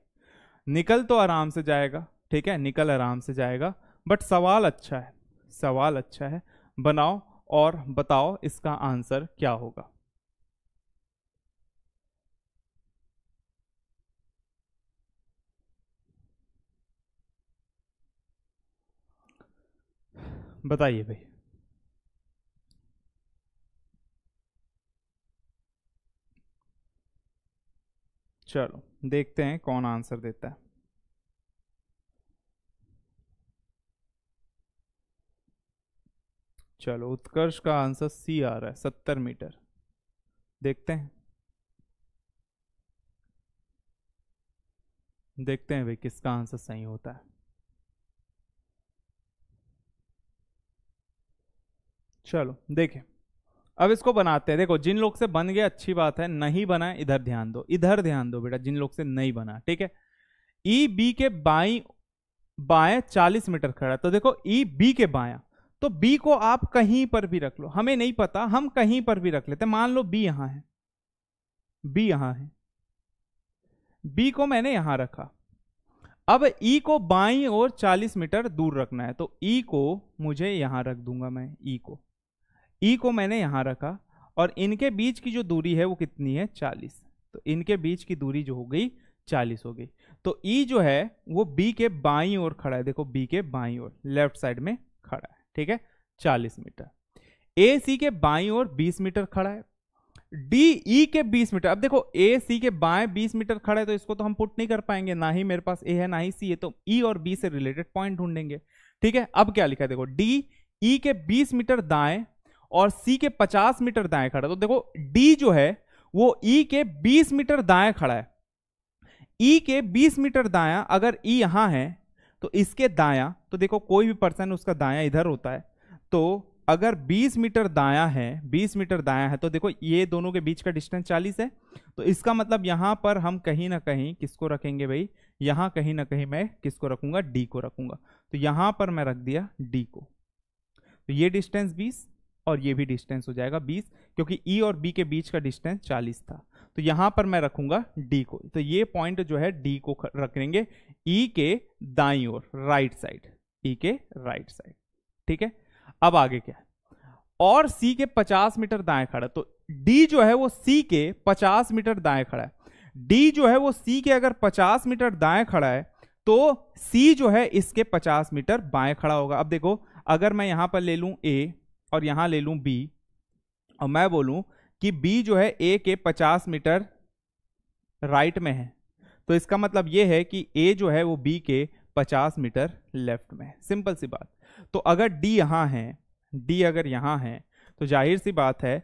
निकल तो आराम से जाएगा, ठीक है, निकल आराम से जाएगा, बट सवाल अच्छा है, सवाल अच्छा है, बनाओ और बताओ इसका आंसर क्या होगा। बताइए भाई, चलो देखते हैं कौन आंसर देता है। चलो उत्कर्ष का आंसर सी आ रहा है, 70 मीटर, देखते हैं, देखते हैं भाई किसका आंसर सही होता है। चलो देखें, अब इसको बनाते हैं, देखो जिन लोग से बन गया अच्छी बात है, नहीं बना है इधर ध्यान दो, इधर ध्यान दो बेटा, जिन लोग से नहीं बना, ठीक है। EB के बाएं 40 मीटर खड़ा, तो देखो EB के बायां, तो B को आप कहीं पर भी रख लो, हमें नहीं पता, हम कहीं पर भी रख लेते, मान लो B यहां है, B यहां है, B को मैंने यहां रखा, अब E को बाईं ओर 40 मीटर दूर रखना है, तो E को मुझे यहां रख दूंगा मैं, E को, ई को मैंने यहां रखा और इनके बीच की जो दूरी है वो कितनी है 40। तो इनके बीच की दूरी जो हो गई 40 हो गई। तो ई जो है वो बी के बाईं ओर खड़ा है, देखो बी के बाईं ओर लेफ्ट साइड में खड़ा है, ठीक है 40 मीटर। ए सी के बाईं ओर 20 मीटर खड़ा है, डी ई के 20 मीटर। अब देखो ए सी के बाएं 20 मीटर खड़ा है तो इसको तो हम पुट नहीं कर पाएंगे, ना ही मेरे पास ए है ना ही सी है, तो ई और बी से रिलेटेड पॉइंट ढूंढेंगे, ठीक है। अब क्या लिखा है देखो, डी ई के 20 मीटर दाएं और सी के 50 मीटर दाएं खड़ा। तो देखो डी जो है वो ई के 20 मीटर दाएं खड़ा है। ई के 20 मीटर दाया, अगर ई यहां है तो इसके दाया, तो देखो कोई भी पर्सन उसका दाया इधर होता है, तो अगर 20 मीटर दाया है, 20 मीटर दाया है, तो देखो ये दोनों के बीच का डिस्टेंस 40 है। तो इसका मतलब यहां पर हम कहीं ना कहीं किसको रखेंगे भाई, यहां कहीं ना कहीं मैं किसको रखूंगा, डी को रखूंगा। तो यहां पर मैं रख दिया डी को। तो ये डिस्टेंस 20 और ये भी डिस्टेंस हो जाएगा 20, क्योंकि ई और बी के बीच का डिस्टेंस 40 था। तो यहां पर मैं रखूंगा डी को। तो ये पॉइंट जो है डी को रखेंगे ई के दाईं ओर, राइट साइड, ई के राइट साइड, ठीक है। अब आगे क्या है, और सी के 50 मीटर दाएं खड़ा, तो डी जो है वो सी के 50 मीटर दाएं खड़ा है। डी जो है वो सी के अगर 50 मीटर दाएं खड़ा है तो सी जो है इसके 50 मीटर बाएं खड़ा होगा। अब देखो अगर मैं यहां पर ले लूं ए और यहां ले लूं बी, और मैं बोलूं कि बी जो है ए के 50 मीटर राइट में है, तो इसका मतलब यह है कि ए जो है वो बी के 50 मीटर लेफ्ट में है। सिंपल सी बात। तो अगर डी यहां है, डी अगर यहां है तो जाहिर सी बात है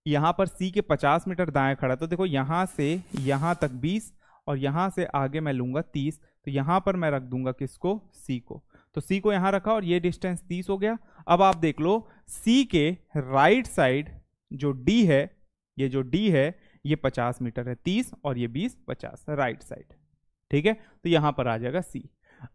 यहां पर सी के 50 मीटर दाएं खड़ा, तो देखो यहां से यहां तक 20 और यहां से आगे मैं लूंगा 30, तो यहां पर मैं रख दूंगा किसको, सी को। तो सी को यहां रखा और ये डिस्टेंस 30 हो गया। अब आप देख लो सी के राइट साइड जो डी है, ये जो डी है ये 50 मीटर है, 30 और ये 20 50 राइट साइड, ठीक है। तो यहां पर आ जाएगा सी।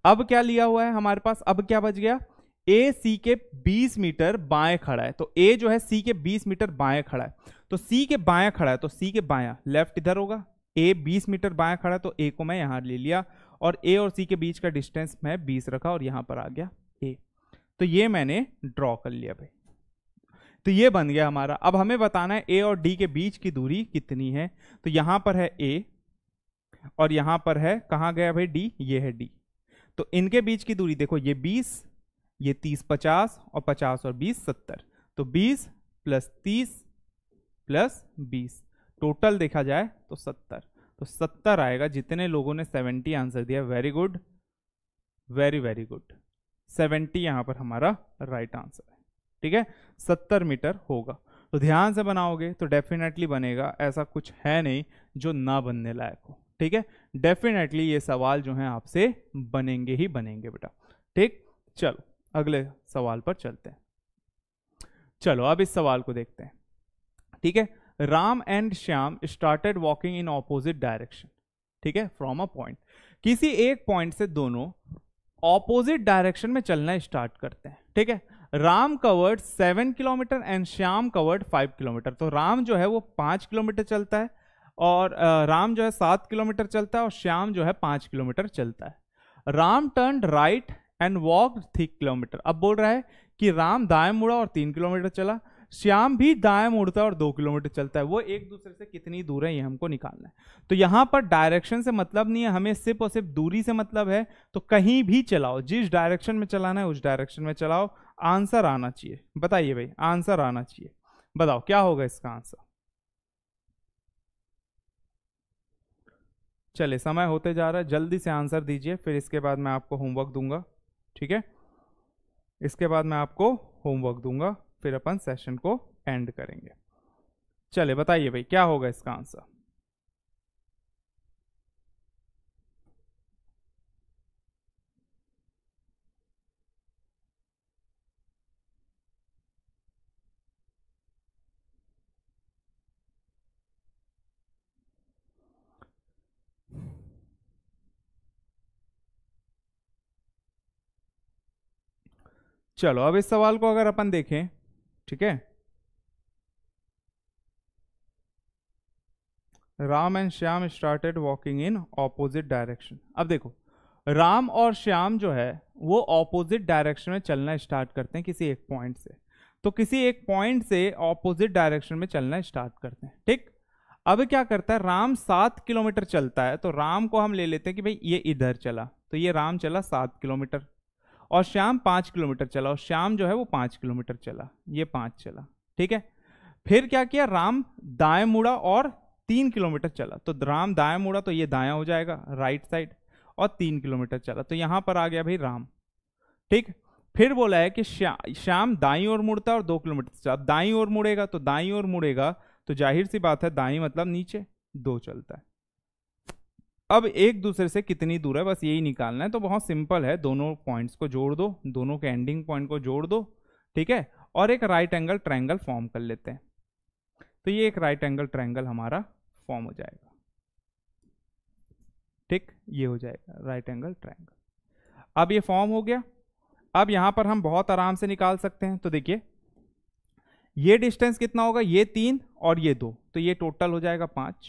अब क्या लिया हुआ है हमारे पास, अब क्या बच गया, ए सी के 20 मीटर बाएं खड़ा है। तो ए जो है सी के 20 मीटर बाएं खड़ा है, तो सी के बाएं खड़ा है, तो सी के बायां लेफ्ट इधर होगा। ए 20 मीटर बाएं खड़ा है तो ए को मैं यहां ले लिया और ए और सी के बीच का डिस्टेंस मैं 20 रखा और यहां पर आ गया ए। तो ये मैंने ड्रॉ कर लिया भाई। तो ये बन गया हमारा। अब हमें बताना है ए और डी के बीच की दूरी कितनी है। तो यहां पर है ए और यहां पर है, कहां गया भाई डी, ये है डी। तो इनके बीच की दूरी देखो, ये 20, ये 30 50 और 50 और 20 70। तो 20 प्लस 30 प्लस 20 टोटल देखा जाए तो 70। तो 70 आएगा। जितने लोगों ने 70 आंसर दिया, very good, very very good. 70 यहां पर हमारा राइट आंसर है, ठीक है। 70 मीटर होगा। तो ध्यान से बनाओगे तो डेफिनेटली बनेगा, ऐसा कुछ है नहीं जो ना बनने लायक हो, ठीक है। डेफिनेटली ये सवाल जो है आपसे बनेंगे ही बनेंगे बेटा, ठीक। चलो अगले सवाल पर चलते हैं। चलो अब इस सवाल को देखते हैं, ठीक है। Ram and Shyam started walking in opposite direction, ठीक है, फ्रॉम अ पॉइंट। किसी एक पॉइंट से दोनों ऑपोजिट डायरेक्शन में चलना स्टार्ट करते हैं, ठीक है। Ram covered 7 kilometre and Shyam covered 5 kilometre. तो राम जो है वो 5 किलोमीटर चलता है और राम जो है 7 किलोमीटर चलता है और श्याम जो है 5 किलोमीटर चलता है। Ram turn right and walk 3 kilometre. अब बोल रहा है कि राम दाएं मुड़ा और 3 किलोमीटर चला, श्याम भी दाएं मुड़ता है और 2 किलोमीटर चलता है। वो एक दूसरे से कितनी दूर है ये हमको निकालना है। तो यहां पर डायरेक्शन से मतलब नहीं है, हमें सिर्फ और सिर्फ दूरी से मतलब है। तो कहीं भी चलाओ, जिस डायरेक्शन में चलाना है उस डायरेक्शन में चलाओ, आंसर आना चाहिए। बताइए भाई, आंसर आना चाहिए, बताओ क्या होगा इसका आंसर। चले समय होते जा रहा है, जल्दी से आंसर दीजिए, फिर इसके बाद मैं आपको होमवर्क दूंगा, ठीक है। इसके बाद मैं आपको होमवर्क दूंगा, फिर अपन सेशन को एंड करेंगे। चले बताइए भाई क्या होगा इसका आंसर। चलो अब इस सवाल को अगर अपन देखें, ठीक है। Ram and Shyam started walking in opposite direction. अब देखो राम और श्याम जो है वो ऑपोजिट डायरेक्शन में चलना स्टार्ट करते हैं किसी एक पॉइंट से। तो किसी एक पॉइंट से ऑपोजिट डायरेक्शन में चलना स्टार्ट करते हैं। ठीक, अब क्या करता है, राम 7 किलोमीटर चलता है, तो राम को हम ले लेते हैं कि भाई ये इधर चला, तो ये राम चला 7 किलोमीटर, और श्याम 5 किलोमीटर चला, और श्याम जो है वो 5 किलोमीटर चला, ये 5 चला। ठीक है, फिर क्या किया, राम दाएं मुड़ा और 3 किलोमीटर चला, तो राम दाएं मुड़ा तो ये दायां हो जाएगा राइट साइड, और 3 किलोमीटर चला, तो यहां पर आ गया भाई राम। ठीक, फिर बोला है कि श्याम दाईं ओर मुड़ता है और 2 किलोमीटर चला, दाईं ओर मुड़ेगा, तो दाईं ओर मुड़ेगा तो जाहिर सी बात है दाईं मतलब नीचे 2 चलता है। अब एक दूसरे से कितनी दूर है बस यही निकालना है, तो बहुत सिंपल है, दोनों पॉइंट्स को जोड़ दो, दोनों के एंडिंग पॉइंट को जोड़ दो। ठीक है, और एक राइट एंगल ट्रायंगल फॉर्म कर लेते हैं, तो ये एक राइट एंगल ट्रायंगल हमारा फॉर्म हो जाएगा। ठीक, ये हो जाएगा राइट एंगल ट्रायंगल। अब ये फॉर्म हो गया, अब यहां पर हम बहुत आराम से निकाल सकते हैं, तो देखिए ये डिस्टेंस कितना होगा, ये 3 और ये 2, तो ये टोटल हो जाएगा 5।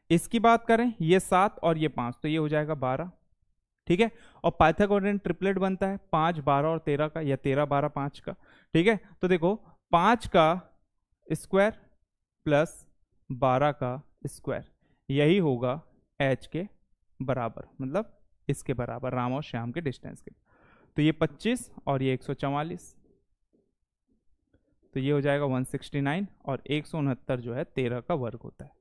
इसकी बात करें, ये 7 और ये 5, तो ये हो जाएगा 12। ठीक है, और पाइथागोरियन ट्रिपलेट बनता है 5, 12 और 13 का, या 13, 12, 5 का। ठीक है, तो देखो 5 का स्क्वायर प्लस 12 का स्क्वायर, यही होगा h के बराबर, मतलब इसके बराबर, राम और श्याम के डिस्टेंस के। तो ये 25 और ये 144, तो ये हो जाएगा 169, और 169 जो है 13 का वर्ग होता है,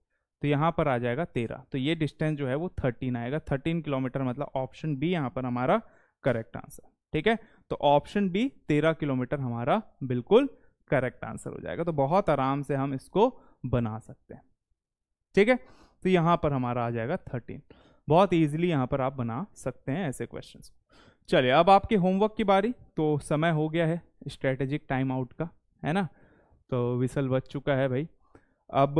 तो यहाँ पर आ जाएगा 13, तो ये डिस्टेंस जो है वो 13 आएगा, 13 किलोमीटर, मतलब ऑप्शन बी यहाँ पर हमारा करेक्ट आंसर। ठीक है, तो ऑप्शन बी 13 किलोमीटर हमारा बिल्कुल करेक्ट आंसर हो जाएगा, तो बहुत आराम से हम इसको बना सकते हैं। ठीक है, तो यहाँ पर हमारा आ जाएगा 13, बहुत ईजिली यहाँ पर आप बना सकते हैं ऐसे क्वेश्चंस। चलिए अब आपके होमवर्क की बारी, तो समय हो गया है स्ट्रेटेजिक टाइम आउट का, है ना, तो विसल बज चुका है भाई। अब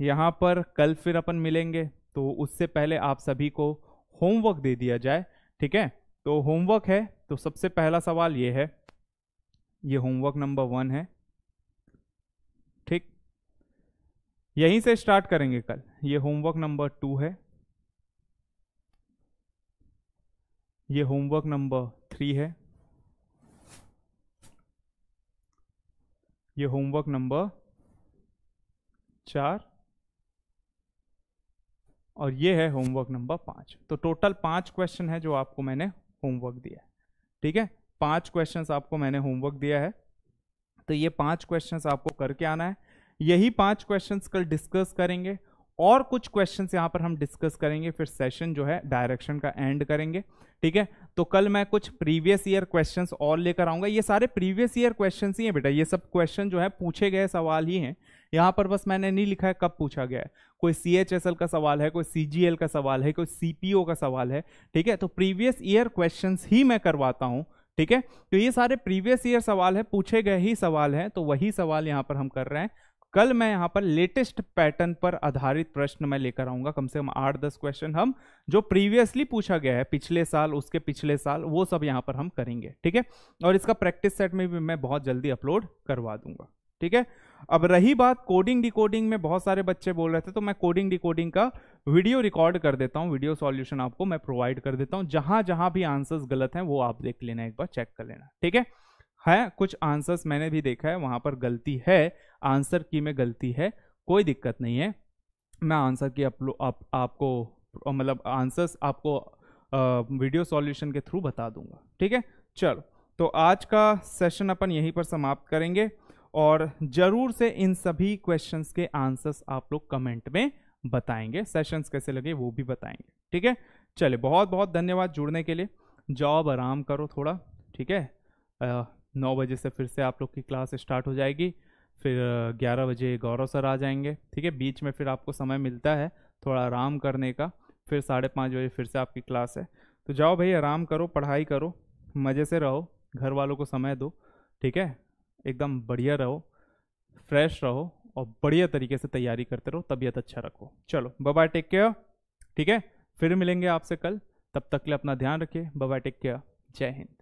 यहाँ पर कल फिर अपन मिलेंगे, तो उससे पहले आप सभी को होमवर्क दे दिया जाए। ठीक है, तो होमवर्क है, तो सबसे पहला सवाल ये है, ये होमवर्क नंबर 1 है। ठीक, यहीं से स्टार्ट करेंगे कल। ये होमवर्क नंबर 2 है, ये होमवर्क नंबर 3 है, ये होमवर्क नंबर 4, और ये है होमवर्क नंबर 5। तो टोटल 5 क्वेश्चन है जो आपको मैंने होमवर्क दिया है। ठीक है, 5 क्वेश्चंस आपको मैंने होमवर्क दिया है, तो ये 5 क्वेश्चंस आपको करके आना है। यही 5 क्वेश्चंस कल डिस्कस करेंगे, और कुछ क्वेश्चंस यहाँ पर हम डिस्कस करेंगे, फिर सेशन जो है डायरेक्शन का एंड करेंगे। ठीक है, तो कल मैं कुछ प्रीवियस ईयर क्वेश्चंस और लेकर आऊंगा, ये सारे प्रीवियस ईयर क्वेश्चंस ही हैं बेटा, ये सब क्वेश्चन जो है पूछे गए सवाल ही हैं, यहाँ पर बस मैंने नहीं लिखा है कब पूछा गया है। कोई CHSL का सवाल है, कोई CGL का सवाल है, कोई CPO का सवाल है। ठीक है, तो प्रीवियस ईयर क्वेश्चंस ही मैं करवाता हूँ। ठीक है, तो ये सारे प्रीवियस ईयर सवाल है, पूछे गए ही सवाल हैं, तो वही सवाल यहाँ पर हम कर रहे हैं। कल मैं यहाँ पर लेटेस्ट पैटर्न पर आधारित प्रश्न मैं लेकर आऊंगा, कम से कम 8-10 क्वेश्चन हम जो प्रीवियसली पूछा गया है पिछले साल, उसके पिछले साल, वो सब यहाँ पर हम करेंगे। ठीक है, और इसका प्रैक्टिस सेट में भी मैं बहुत जल्दी अपलोड करवा दूंगा। ठीक है, अब रही बात कोडिंग डिकोडिंग में, बहुत सारे बच्चे बोल रहे थे, तो मैं कोडिंग डिकोडिंग का वीडियो रिकॉर्ड कर देता हूँ, वीडियो सॉल्यूशन आपको मैं प्रोवाइड कर देता हूँ, जहां जहां भी आंसर्स गलत हैं वो आप देख लेना, एक बार चेक कर लेना। ठीक है, कुछ आंसर्स मैंने भी देखा है वहां पर गलती है, आंसर की में गलती है, कोई दिक्कत नहीं है, मैं आंसर की आपको मतलब आंसर्स आपको वीडियो सॉल्यूशन के थ्रू बता दूंगा। ठीक है, चलो तो आज का सेशन अपन यहीं पर समाप्त करेंगे, और जरूर से इन सभी क्वेश्चंस के आंसर्स आप लोग कमेंट में बताएंगे, सेशंस कैसे लगे वो भी बताएंगे। ठीक है, चलिए बहुत बहुत धन्यवाद जुड़ने के लिए, जाओ आराम करो थोड़ा। ठीक है, 9 बजे से फिर से आप लोग की क्लास स्टार्ट हो जाएगी, फिर 11 बजे गौरव सर आ जाएंगे। ठीक है, बीच में फिर आपको समय मिलता है थोड़ा आराम करने का, फिर 5:30 बजे फिर से आपकी क्लास है। तो जाओ भाई आराम करो, पढ़ाई करो, मज़े से रहो, घर वालों को समय दो। ठीक है, एकदम बढ़िया रहो, फ्रेश रहो, और बढ़िया तरीके से तैयारी करते रहो, तबीयत अच्छा रखो। चलो बाय बाय, टेक केयर। ठीक है, फिर मिलेंगे आपसे कल, तब तक के लिए अपना ध्यान रखिए, बाय बाय, टेक केयर, जय हिंद।